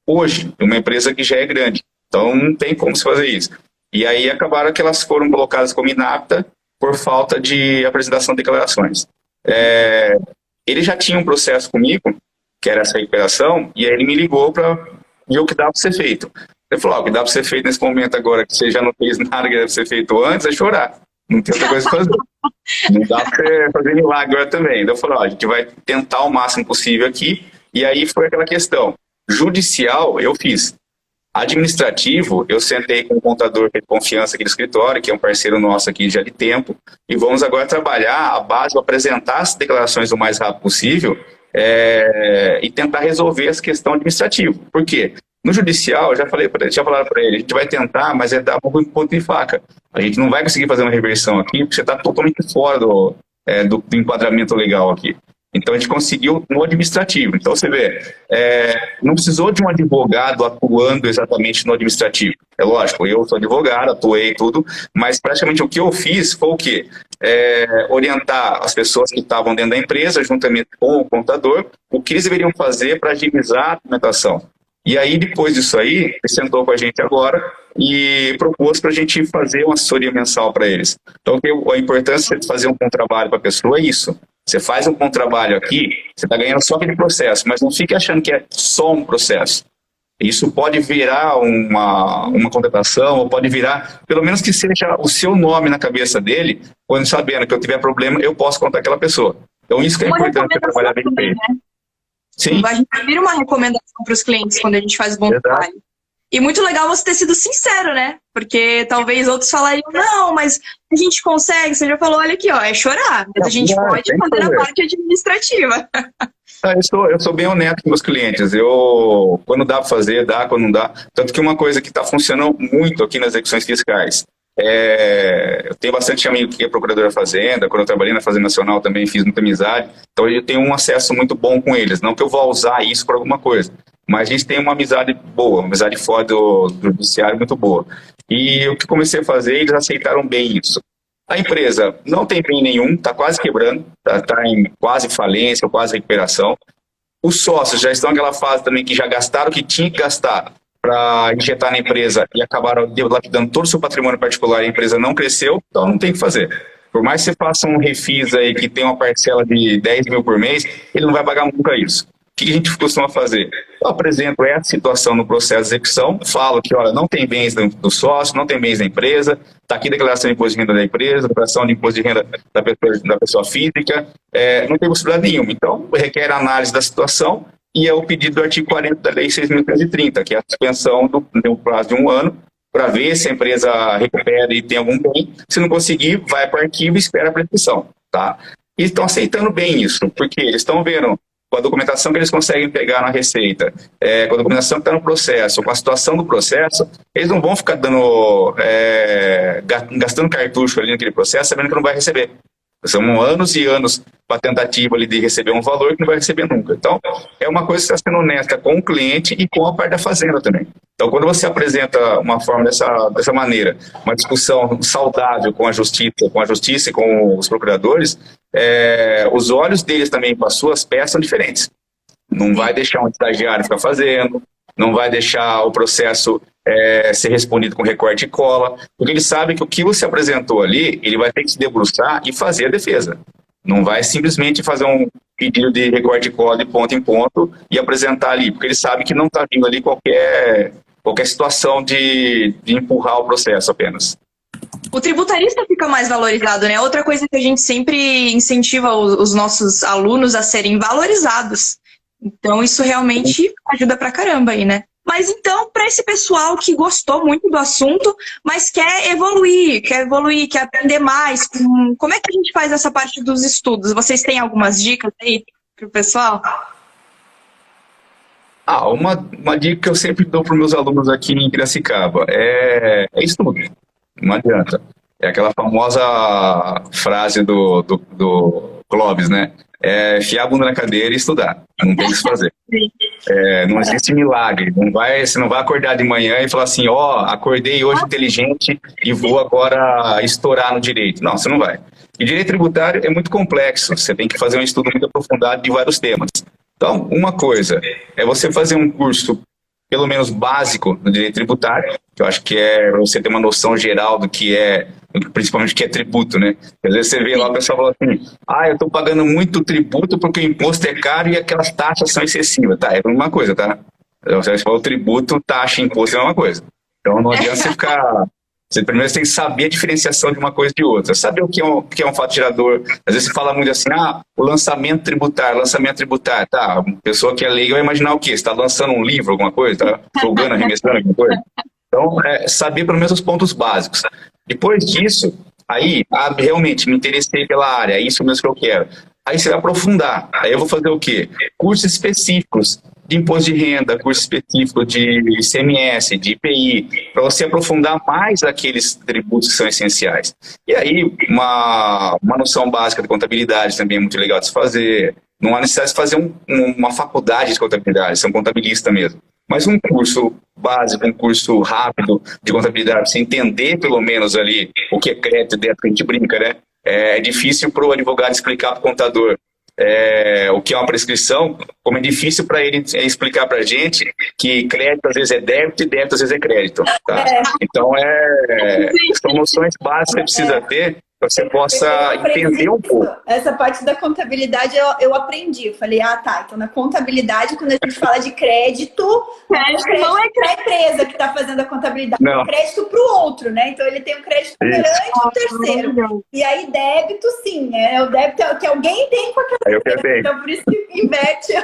[SPEAKER 3] hoje, de uma empresa que já é grande. Então, não tem como se fazer isso. E aí acabaram que elas foram colocadas como inapta por falta de apresentação de declarações. Ele já tinha um processo comigo, que era essa recuperação, e aí ele me ligou para ver o que dá para ser feito. Ele falou, o que dá para ser feito nesse momento agora, que você já não fez nada que deve ser feito antes, é chorar. Não tem outra coisa para fazer. Não dá para você fazer milagre agora também. Então eu falei, a gente vai tentar o máximo possível aqui. E aí foi aquela questão. Judicial, eu fiz. Administrativo, eu sentei com um contador de confiança aqui do escritório, que é um parceiro nosso aqui já de tempo, e vamos agora trabalhar a base, apresentar as declarações o mais rápido possível e tentar resolver essa questão administrativa. Por quê? No judicial, já falaram para ele, a gente vai tentar, mas dar um ponto de faca. A gente não vai conseguir fazer uma reversão aqui, porque você está totalmente fora do enquadramento legal aqui. Então, a gente conseguiu no administrativo. Então, você vê, não precisou de um advogado atuando exatamente no administrativo. É lógico, eu sou advogado, atuei tudo, mas praticamente o que eu fiz foi o quê? Orientar as pessoas que estavam dentro da empresa, juntamente com o contador, o que eles deveriam fazer para agilizar a documentação. E aí, depois disso aí, ele sentou com a gente agora e propôs para a gente fazer uma assessoria mensal para eles. Então, a importância de fazer um bom trabalho para a pessoa é isso. Você faz um bom trabalho aqui, você está ganhando só aquele processo, mas não fique achando que é só um processo. Isso pode virar uma contratação, ou pode virar, pelo menos que seja o seu nome na cabeça dele, quando sabendo que eu tiver problema, eu posso contar aquela pessoa. Então, isso que é importante para trabalhar bem feito.
[SPEAKER 2] Né?
[SPEAKER 3] Sim.
[SPEAKER 2] A gente vira uma recomendação para os clientes quando a gente faz bom trabalho. E muito legal você ter sido sincero, né? Porque talvez outros falariam, não, mas a gente consegue. Você já falou, olha aqui, ó, é chorar. Mas a gente pode fazer a parte administrativa.
[SPEAKER 3] Eu sou bem honesto com meus clientes. Quando dá para fazer, dá, quando não dá. Tanto que uma coisa que está funcionando muito aqui nas execuções fiscais, eu tenho bastante amigo que é procurador da Fazenda. Quando eu trabalhei na Fazenda Nacional também fiz muita amizade. Então eu tenho um acesso muito bom com eles. Não que eu vou usar isso para alguma coisa, mas a gente tem uma amizade boa, uma amizade fora do judiciário muito boa. E o que comecei a fazer, eles aceitaram bem isso. A empresa não tem bem nenhum, está quase quebrando, está em quase falência, quase recuperação. Os sócios já estão naquela fase também que já gastaram o que tinha que gastar para injetar na empresa e acabaram dilapidando todo o seu patrimônio particular e a empresa não cresceu, então não tem o que fazer. Por mais que você faça um refis aí que tem uma parcela de 10 mil por mês, ele não vai pagar nunca isso. O que a gente costuma fazer? Eu apresento essa situação no processo de execução, falo que, olha, não tem bens do sócio, não tem bens da empresa, está aqui a declaração de imposto de renda da empresa, declaração de imposto de renda da pessoa física, não tem possibilidade nenhuma. Então, requer análise da situação e é o pedido do artigo 40 da Lei 6.330, que é a suspensão do prazo de 1 ano, para ver se a empresa recupera e tem algum bem. Se não conseguir, vai para o arquivo e espera a prescrição. Tá? E estão aceitando bem isso, porque eles estão vendo com a documentação que eles conseguem pegar na Receita, com a documentação que está no processo, com a situação do processo, eles não vão ficar gastando cartucho ali naquele processo, sabendo que não vai receber. São anos e anos para a tentativa ali de receber um valor que não vai receber nunca. Então, é uma coisa que está sendo honesta com o cliente e com a parte da fazenda também. Então, quando você apresenta uma forma dessa maneira, uma discussão saudável com a justiça e com os procuradores, os olhos deles também para as suas peças são diferentes. Não vai deixar um estagiário ficar fazendo, não vai deixar o processo ser respondido com recorte e cola, porque ele sabe que o que você apresentou ali, ele vai ter que se debruçar e fazer a defesa. Não vai simplesmente fazer um pedido de recorte e cola de ponto em ponto e apresentar ali, porque ele sabe que não está vindo ali qualquer situação de empurrar o processo apenas.
[SPEAKER 2] O tributarista fica mais valorizado, né? Outra coisa que a gente sempre incentiva os nossos alunos a serem valorizados. Então, isso realmente ajuda pra caramba aí, né? Mas então, para esse pessoal que gostou muito do assunto, mas quer evoluir, quer aprender mais, como é que a gente faz essa parte dos estudos? Vocês têm algumas dicas aí pro pessoal?
[SPEAKER 3] Uma dica que eu sempre dou para os meus alunos aqui em Piracicaba é estudo. Não adianta. É aquela famosa frase do Clóvis, né? Enfiar a bunda na cadeira e estudar. Não tem o que se fazer. Não existe milagre. Você não vai acordar de manhã e falar assim, acordei hoje inteligente e vou agora estourar no direito. Não, você não vai. E direito tributário é muito complexo. Você tem que fazer um estudo muito aprofundado de vários temas. Então, uma coisa é você fazer um curso pelo menos básico no direito tributário, que eu acho que para você ter uma noção geral do que principalmente o que é tributo, né? Às vezes você vê lá o pessoal fala assim, eu estou pagando muito tributo porque o imposto é caro e aquelas taxas são excessivas. Tá, é a mesma coisa, tá? Você fala tributo, taxa e imposto é a mesma coisa. Então não adianta você ficar... Primeiro você tem que saber a diferenciação de uma coisa e de outra. Saber o que é um fato gerador. Às vezes você fala muito assim, o lançamento tributário. Tá, a pessoa que é leiga vai imaginar o quê? Você está lançando um livro, alguma coisa? Está jogando, arremessando alguma coisa? Então, saber pelo menos os pontos básicos. Depois disso, aí, realmente me interessei pela área, é isso mesmo que eu quero. Aí você vai aprofundar. Aí eu vou fazer o quê? Cursos específicos de imposto de renda, curso específico de ICMS, de IPI, para você aprofundar mais aqueles tributos que são essenciais. E aí, uma noção básica de contabilidade também é muito legal de se fazer. Não há necessidade de fazer uma faculdade de contabilidade, ser um contabilista mesmo. Mas um curso básico, um curso rápido de contabilidade, você entender pelo menos ali o que é crédito, débito, que a gente brinca, né? É difícil para o advogado explicar para o contador o que é uma prescrição, como é difícil para ele explicar para a gente que crédito às vezes é débito e débito às vezes é crédito. Tá? Então, são noções básicas que precisa ter para você possa entender um pouco.
[SPEAKER 1] Essa parte da contabilidade eu aprendi. Eu falei, tá, então na contabilidade, quando a gente fala de crédito não é a empresa que está fazendo a contabilidade, é o crédito para o outro, né? Então ele tem um crédito perante o terceiro. E aí débito, sim, o débito é o que alguém tem com aquela empresa. Então por isso que inverte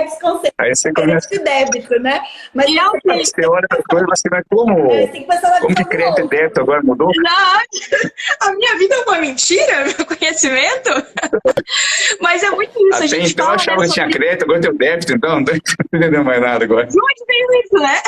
[SPEAKER 1] os conceitos.
[SPEAKER 3] Aí você começa
[SPEAKER 1] de débito, né? Mas
[SPEAKER 3] você olha a coisa, você vai como que crédito e débito agora mudou?
[SPEAKER 2] A minha vida é uma mentira, meu conhecimento. Mas é muito isso.
[SPEAKER 3] Até então eu achava que tinha crédito, agora tem o débito, então não tô entendendo mais nada agora.
[SPEAKER 2] De onde veio isso, né?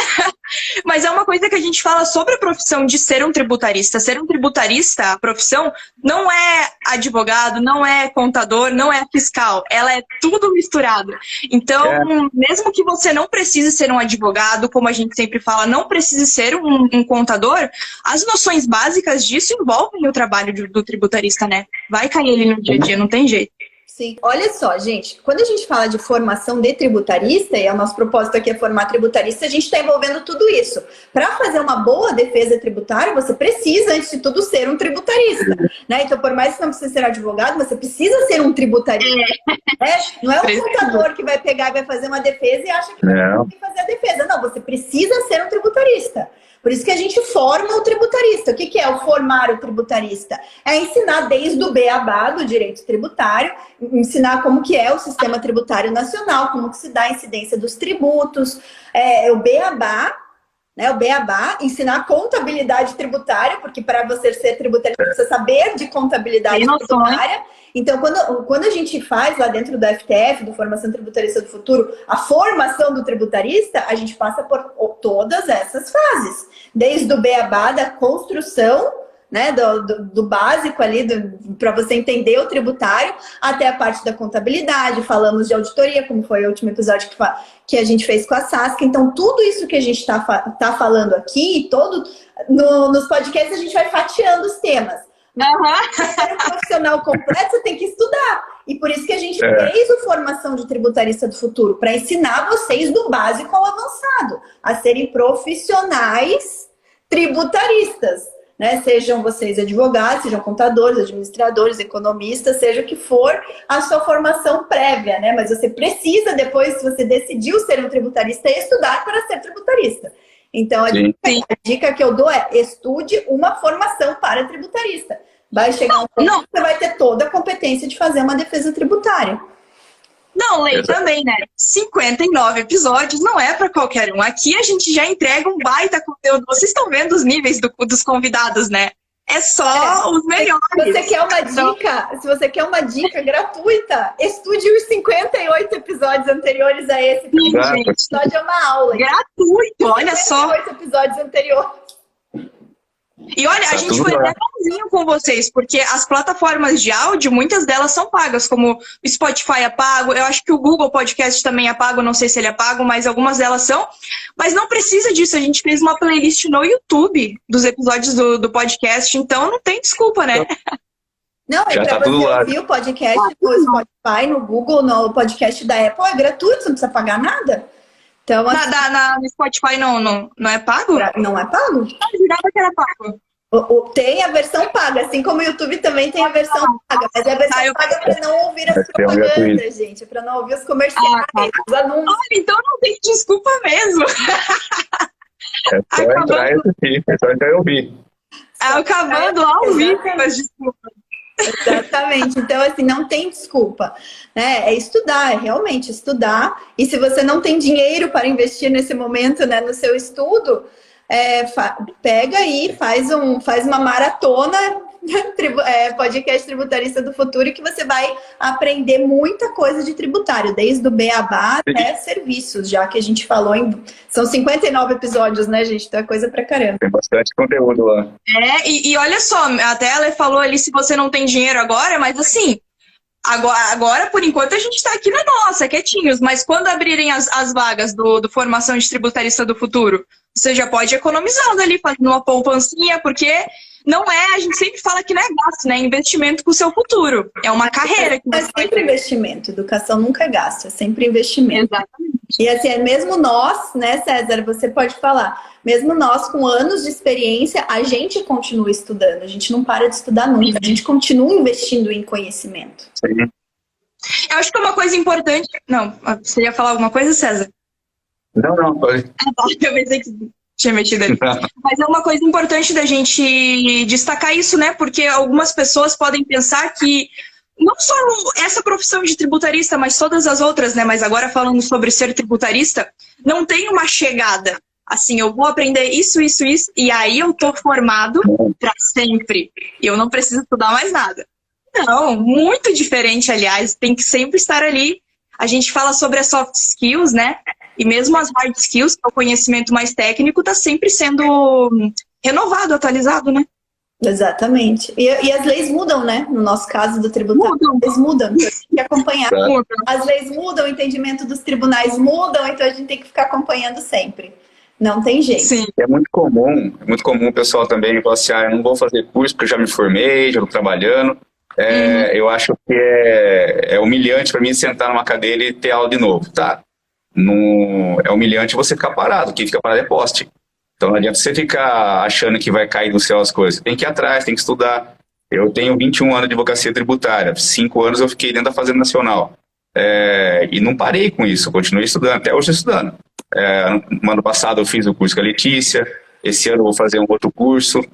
[SPEAKER 2] Mas é uma coisa que a gente fala sobre a profissão de ser um tributarista. Ser um tributarista, a profissão, não é advogado, não é contador, não é fiscal. Ela é tudo misturado. Então, mesmo que você não precise ser um advogado, como a gente sempre fala, não precise ser um contador, as noções básicas disso envolvem o trabalho do tributarista, né? Vai cair ele no dia a dia, não tem jeito.
[SPEAKER 1] Sim. Olha só, gente, quando a gente fala de formação de tributarista, e o nosso propósito aqui é formar tributarista, a gente está envolvendo tudo isso. Para fazer uma boa defesa tributária, você precisa, antes de tudo, ser um tributarista. Né? Então, por mais que não precise ser advogado, você precisa ser um tributarista. Né? Não é um contador que vai pegar e vai fazer uma defesa e acha que vai fazer a defesa. Não, você precisa ser um tributarista. Por isso que a gente forma o tributarista. O que é o formar o tributarista? É ensinar desde o beabá do direito tributário, ensinar como que é o sistema tributário nacional, como que se dá a incidência dos tributos, o beabá, né? O beabá, ensinar contabilidade tributária, porque para você ser tributarista, você precisa saber de contabilidade tributária. Então, quando a gente faz lá dentro do FTF, do Formação Tributarista do Futuro, a formação do tributarista, a gente passa por todas essas fases. Desde o beabá, da construção, né, do básico ali, para você entender o tributário, até a parte da contabilidade, falamos de auditoria, como foi o último episódio que a gente fez com a Saskia. Então, tudo isso que a gente tá falando aqui, nos podcasts, a gente vai fatiando os temas. Para ser um profissional completo, você tem que estudar. E por isso que a gente fez o Formação de Tributarista do Futuro, para ensinar vocês do básico ao avançado, a serem profissionais tributaristas. Né? Sejam vocês advogados, sejam contadores, administradores, economistas, seja o que for a sua formação prévia, né? Mas você precisa, depois, se você decidiu ser um tributarista, estudar para ser tributarista. Então, a dica que eu dou é: estude uma formação para tributarista. Vai chegar um ponto que você vai ter toda a competência de fazer uma defesa tributária.
[SPEAKER 2] Não, Lei, também, né? 59 episódios não é para qualquer um. Aqui a gente já entrega um baita conteúdo. Vocês estão vendo os níveis dos convidados, né? É só os melhores.
[SPEAKER 1] Se você quer uma dica gratuita, estude os 58 episódios anteriores a esse. Esse episódio é uma aula.
[SPEAKER 2] Gratuito, olha só.
[SPEAKER 1] 58 episódios anteriores.
[SPEAKER 2] E olha, a gente foi até bonzinho com vocês, porque as plataformas de áudio, muitas delas são pagas, como o Spotify é pago, eu acho que o Google Podcast também é pago, não sei se ele é pago, mas algumas delas são. Mas não precisa disso, a gente fez uma playlist no YouTube dos episódios do podcast, então não tem desculpa, né?
[SPEAKER 1] Não, é para você ouvir o podcast no Spotify, no Google, no podcast da Apple, é gratuito, você não precisa pagar nada. Então,
[SPEAKER 2] no Spotify não é pago?
[SPEAKER 1] Não é pago?
[SPEAKER 2] Eu jurava que era pago.
[SPEAKER 1] Tem a versão paga, assim como o YouTube também tem a versão paga. Mas a versão paga é para não ouvir as propagandas, gente. Para não ouvir os comerciais, os anúncios.
[SPEAKER 2] Olha, então não tem desculpa mesmo.
[SPEAKER 3] É só entrar e assistir, é só entrar e ouvir.
[SPEAKER 2] Acabando ao vivo as desculpas.
[SPEAKER 1] Exatamente, então assim, não tem desculpa, né? É estudar, é realmente estudar. E se você não tem dinheiro para investir nesse momento, né, no seu estudo, pega aí, faz uma maratona, podcast Tributarista do Futuro, que você vai aprender muita coisa de tributário, desde o beabá até serviços, já que a gente falou são 59 episódios, né, gente? Então é coisa pra caramba.
[SPEAKER 3] Tem bastante conteúdo lá.
[SPEAKER 2] E olha só, até ela falou ali se você não tem dinheiro agora, mas assim, agora por enquanto a gente tá aqui na nossa, quietinhos, mas quando abrirem as vagas do Formação de Tributarista do Futuro, você já pode ir economizando ali, fazendo uma poupancinha, porque não é, a gente sempre fala que não é gasto, né? É investimento para o seu futuro. É uma carreira que
[SPEAKER 1] É
[SPEAKER 2] você vai
[SPEAKER 1] sempre
[SPEAKER 2] ter.
[SPEAKER 1] investimento. Educação nunca é gasto, é sempre investimento.
[SPEAKER 2] Exatamente.
[SPEAKER 1] E assim, é mesmo nós, né, César, você pode falar, mesmo nós com anos de experiência, a gente continua estudando, a gente não para de estudar nunca, a gente continua investindo em conhecimento.
[SPEAKER 3] Sim.
[SPEAKER 2] Eu acho que é uma coisa importante. Não, você ia falar alguma coisa, César?
[SPEAKER 3] Não, pode.
[SPEAKER 2] Eu pensei que tinha metido ali. Mas é uma coisa importante da gente destacar isso, né? Porque algumas pessoas podem pensar que não só essa profissão de tributarista, mas todas as outras, né? Mas agora falando sobre ser tributarista, não tem uma chegada. Assim, eu vou aprender isso, e aí eu tô formado para sempre. E eu não preciso estudar mais nada. Não, muito diferente, aliás. Tem que sempre estar ali. A gente fala sobre as soft skills, né? E mesmo as hard skills, que é o conhecimento mais técnico, está sempre sendo renovado, atualizado, né?
[SPEAKER 1] Exatamente. E as leis mudam, né? No nosso caso do tributário,
[SPEAKER 2] Mudam.
[SPEAKER 1] as leis mudam, então a gente tem que acompanhar.
[SPEAKER 2] Mudam.
[SPEAKER 1] As leis mudam, o entendimento dos tribunais mudam, então a gente tem que ficar acompanhando sempre. Não tem jeito.
[SPEAKER 2] Sim.
[SPEAKER 3] É muito comum o pessoal também falar assim, eu não vou fazer curso porque eu já me formei, já estou trabalhando. Eu acho que é humilhante para mim sentar numa cadeira e ter aula de novo, tá? É humilhante você ficar parado, quem fica parado é poste. Então não adianta você ficar achando que vai cair do céu as coisas. Tem que ir atrás, tem que estudar. Eu tenho 21 anos de advocacia tributária, 5 anos eu fiquei dentro da Fazenda Nacional. E não parei com isso, eu continuei estudando, até hoje estudando. No ano passado eu fiz o curso com a Letícia, esse ano eu vou fazer um outro curso,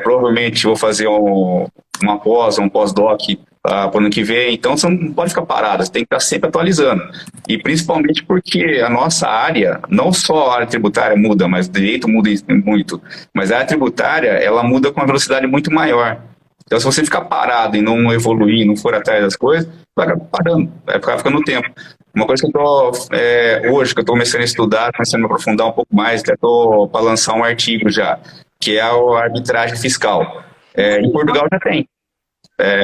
[SPEAKER 3] provavelmente vou fazer um pós-doc para o ano que vem. Então você não pode ficar parado, você tem que estar sempre atualizando. E principalmente porque a nossa área, não só a área tributária muda, mas o direito muda muito, mas a área tributária ela muda com uma velocidade muito maior. Então se você ficar parado e não evoluir, não for atrás das coisas, vai ficar parando, vai ficar ficando no tempo. Uma coisa que eu estou, hoje, que eu estou começando a estudar, começando a me aprofundar um pouco mais, até estou para lançar um artigo já, que é a arbitragem fiscal. Em Portugal já tem.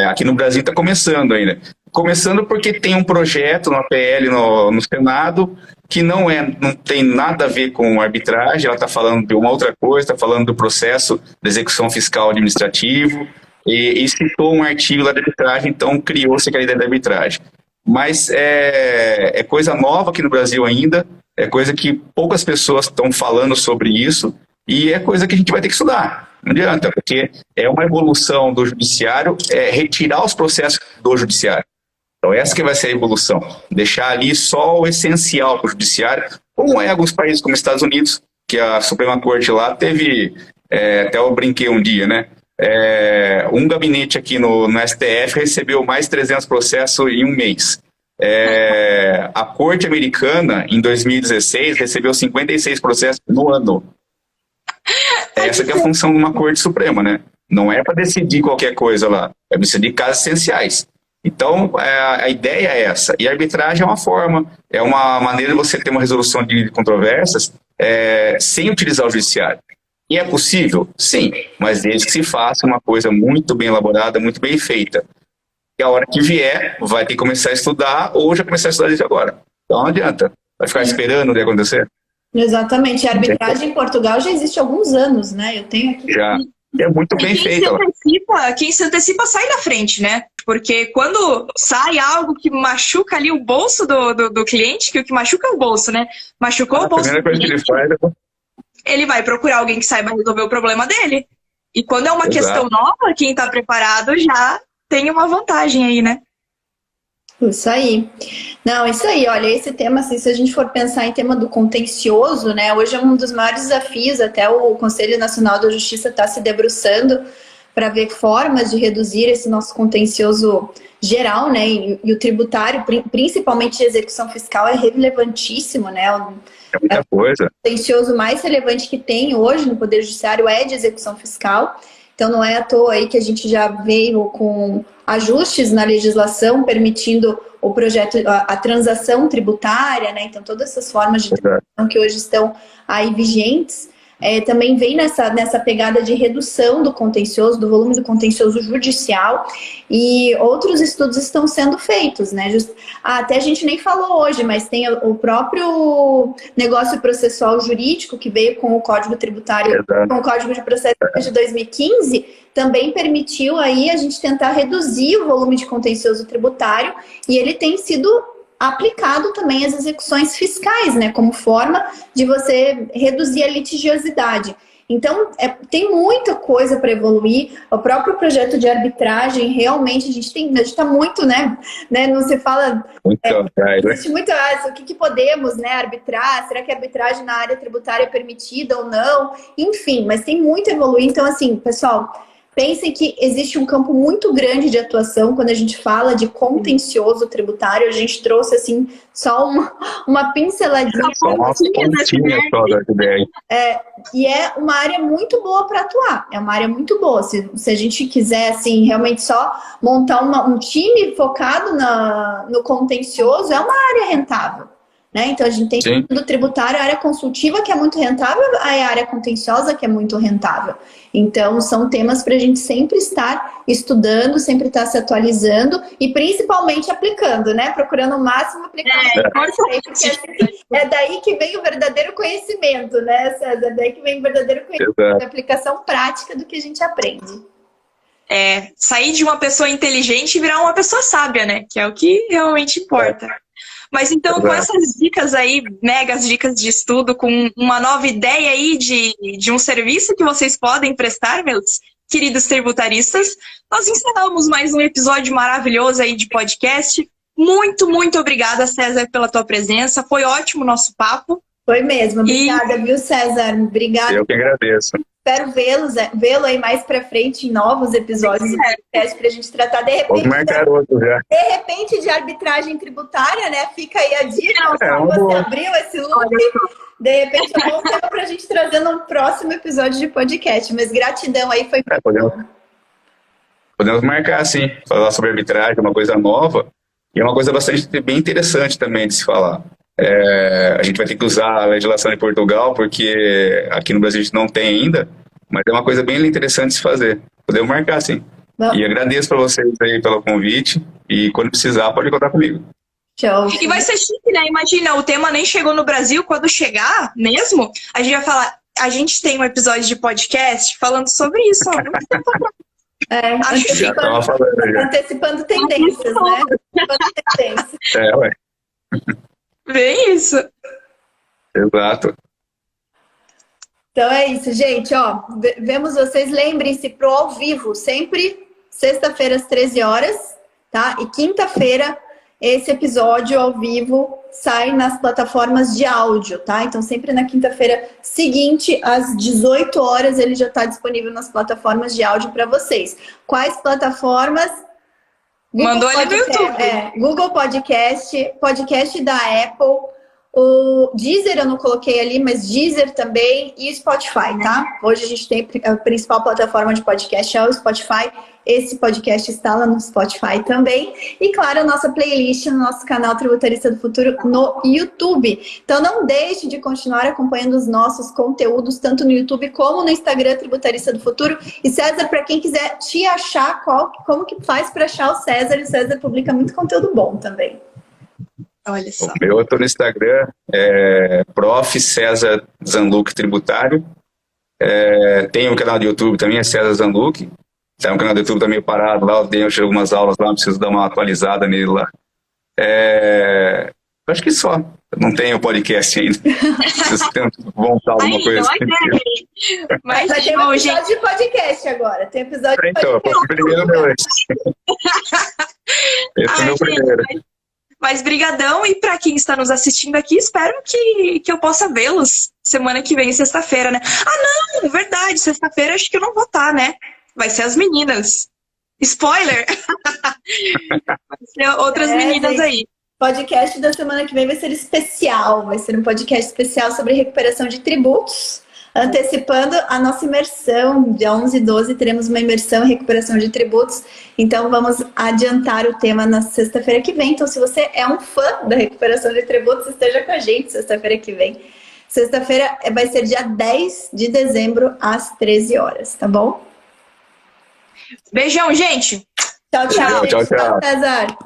[SPEAKER 3] Aqui no Brasil está começando ainda. Começando porque tem um projeto na PL no Senado que não tem nada a ver com arbitragem, ela está falando de uma outra coisa, está falando do processo de execução fiscal administrativo e citou um artigo lá de arbitragem, então criou-se aquela ideia da arbitragem. Mas é coisa nova aqui no Brasil ainda, é coisa que poucas pessoas estão falando sobre isso e é coisa que a gente vai ter que estudar. Não adianta, porque é uma evolução do judiciário, retirar os processos do judiciário. Então essa que vai ser a evolução, deixar ali só o essencial para o judiciário, como é em alguns países como Estados Unidos, que a Suprema Corte lá teve, até eu brinquei um dia, né? Um gabinete aqui no STF recebeu mais 300 processos em um mês. A Corte Americana, em 2016, recebeu 56 processos no ano. Essa que é a função de uma Corte Suprema, né? Não é para decidir qualquer coisa lá, é decidir casos essenciais. Então, a ideia é essa. E a arbitragem é uma forma, é uma maneira de você ter uma resolução de controvérsias sem utilizar o judiciário. E é possível? Sim, mas desde que se faça uma coisa muito bem elaborada, muito bem feita. E a hora que vier, vai ter que começar a estudar ou já começar a estudar desde agora. Então não adianta. Vai ficar esperando o que acontecer?
[SPEAKER 1] Exatamente. A arbitragem em Portugal já existe há alguns anos, né? Eu tenho aqui.
[SPEAKER 3] Já. É muito bem feita.
[SPEAKER 2] Quem se antecipa sai na frente, né? Porque quando sai algo que machuca ali o bolso do cliente, que o que machuca é o bolso, né? Machucou o bolso.
[SPEAKER 3] A primeira coisa que ele faz
[SPEAKER 2] ele vai procurar alguém que saiba resolver o problema dele. E quando é uma questão nova, quem está preparado já tem uma vantagem aí, né?
[SPEAKER 1] Isso aí. Não, isso aí. Olha, esse tema, assim, se a gente for pensar em tema do contencioso, né? Hoje é um dos maiores desafios, até o Conselho Nacional da Justiça está se debruçando para ver formas de reduzir esse nosso contencioso geral, né? E o tributário, principalmente de execução fiscal, é relevantíssimo, né?
[SPEAKER 3] É muita coisa.
[SPEAKER 1] O contencioso mais relevante que tem hoje no Poder Judiciário é de execução fiscal. Então não é à toa aí que a gente já veio com ajustes na legislação permitindo o projeto, a transação tributária, né? Então todas essas formas de transação que hoje estão aí vigentes. também vem nessa pegada de redução do contencioso, do volume do contencioso judicial, e outros estudos estão sendo feitos, né? Até a gente nem falou hoje, mas tem o próprio negócio processual jurídico que veio com o Código Tributário, com o Código de Processo de 2015, também permitiu aí a gente tentar reduzir o volume de contencioso tributário, e ele tem sido aplicado também às execuções fiscais, né, como forma de você reduzir a litigiosidade. Então, tem muita coisa para evoluir. O próprio projeto de arbitragem, realmente, a gente está muito, né, não se fala... Existe muito, o que podemos, né, arbitrar? Será que a arbitragem na área tributária é permitida ou não? Enfim, mas tem muito a evoluir. Então, assim, pessoal... Pensem que existe um campo muito grande de atuação quando a gente fala de contencioso tributário. A gente trouxe, assim, só uma pinceladinha.
[SPEAKER 3] Só uma pontinha só da ideia.
[SPEAKER 1] E é uma área muito boa para atuar. É uma área muito boa. Se a gente quiser, assim, realmente só montar um time focado no contencioso, é uma área rentável. Né? Então, a gente tem do tributário, a área consultiva, que é muito rentável, a área contenciosa, que é muito rentável. Então, são temas para a gente sempre estar estudando, sempre estar se atualizando e principalmente aplicando, né? Procurando o máximo aplicar. É daí que vem o verdadeiro conhecimento, né, César? É daí que vem o verdadeiro conhecimento, a aplicação prática do que a gente aprende.
[SPEAKER 2] Sair de uma pessoa inteligente e virar uma pessoa sábia, né? Que é o que realmente importa. Mas então, com essas dicas aí, megas dicas de estudo, com uma nova ideia aí de um serviço que vocês podem prestar, meus queridos tributaristas, nós encerramos mais um episódio maravilhoso aí de podcast. Muito, muito obrigada, César, pela tua presença. Foi ótimo o nosso papo.
[SPEAKER 1] Foi mesmo. Obrigada, viu, César? Obrigada.
[SPEAKER 3] Eu que agradeço.
[SPEAKER 1] Espero vê-lo aí mais pra frente em novos episódios do podcast pra gente tratar de repente.
[SPEAKER 3] Vamos marcar outro já.
[SPEAKER 1] De repente, de arbitragem tributária, né? Fica aí a dica. Você abriu esse loop. De repente, é um bom tema pra gente trazer num próximo episódio de podcast. Mas gratidão aí, foi
[SPEAKER 3] podemos marcar, sim. Falar sobre arbitragem, uma coisa nova. E é uma coisa bem interessante também de se falar. A gente vai ter que usar a legislação de Portugal, porque aqui no Brasil a gente não tem ainda, mas é uma coisa bem interessante de se fazer. Podemos marcar, sim. Bom. E agradeço para vocês aí pelo convite, e quando precisar pode contar comigo.
[SPEAKER 1] Show.
[SPEAKER 2] E vai ser chique, né? Imagina, o tema nem chegou no Brasil, quando chegar mesmo, a gente vai falar, a gente tem um episódio de podcast falando sobre isso.
[SPEAKER 1] Antecipando tendências, né?
[SPEAKER 3] Ué.
[SPEAKER 2] Bem isso.
[SPEAKER 3] Exato.
[SPEAKER 1] Então é isso, gente. Vemos vocês. Lembrem-se pro ao vivo, sempre sexta-feira às 13 horas, tá? E quinta-feira esse episódio ao vivo sai nas plataformas de áudio, tá? Então sempre na quinta-feira seguinte, às 18 horas, ele já está disponível nas plataformas de áudio para vocês. Quais plataformas?
[SPEAKER 2] Mandou ali no YouTube.
[SPEAKER 1] Google Podcast, podcast da Apple, o Deezer eu não coloquei ali, mas Deezer também e Spotify, tá? Hoje a gente tem a principal plataforma de podcast é o Spotify. Esse podcast está lá no Spotify também. E claro, a nossa playlist no nosso canal Tributarista do Futuro no YouTube. Então não deixe de continuar acompanhando os nossos conteúdos, tanto no YouTube como no Instagram Tributarista do Futuro. E César, para quem quiser te achar, como que faz para achar o César? E o César publica muito conteúdo bom também.
[SPEAKER 2] Olha só.
[SPEAKER 3] Eu estou no Instagram, Prof. César Zanluc Tributário. Tem um canal do YouTube também, é César Zanluc. O canal do YouTube tá meio parado lá, eu tenho algumas aulas lá, preciso dar uma atualizada nele lá. Acho que só. Não tenho podcast ainda. Preciso montar alguma coisa assim.
[SPEAKER 1] Mas tem um episódio de podcast agora. Tem episódio de podcast.
[SPEAKER 3] Então, primeiro meu esse. Esse é o meu primeiro.
[SPEAKER 2] Mas brigadão, e para quem está nos assistindo aqui, espero que eu possa vê-los semana que vem, sexta-feira, né? Ah, não, verdade, sexta-feira acho que eu não vou estar, né? Vai ser as meninas. Spoiler! Vai ser outras meninas
[SPEAKER 1] gente,
[SPEAKER 2] aí.
[SPEAKER 1] Podcast da semana que vem vai ser especial. Vai ser um podcast especial sobre recuperação de tributos. Antecipando a nossa imersão, dia 11 e 12 teremos uma imersão em recuperação de tributos, então vamos adiantar o tema na sexta-feira que vem. Então se você é um fã da recuperação de tributos, esteja com a gente sexta-feira que vem. Sexta-feira vai ser dia 10 de dezembro, às 13 horas, tá bom?
[SPEAKER 2] Beijão, gente!
[SPEAKER 1] Tchau, tchau.
[SPEAKER 3] Tchau, tchau.
[SPEAKER 1] César.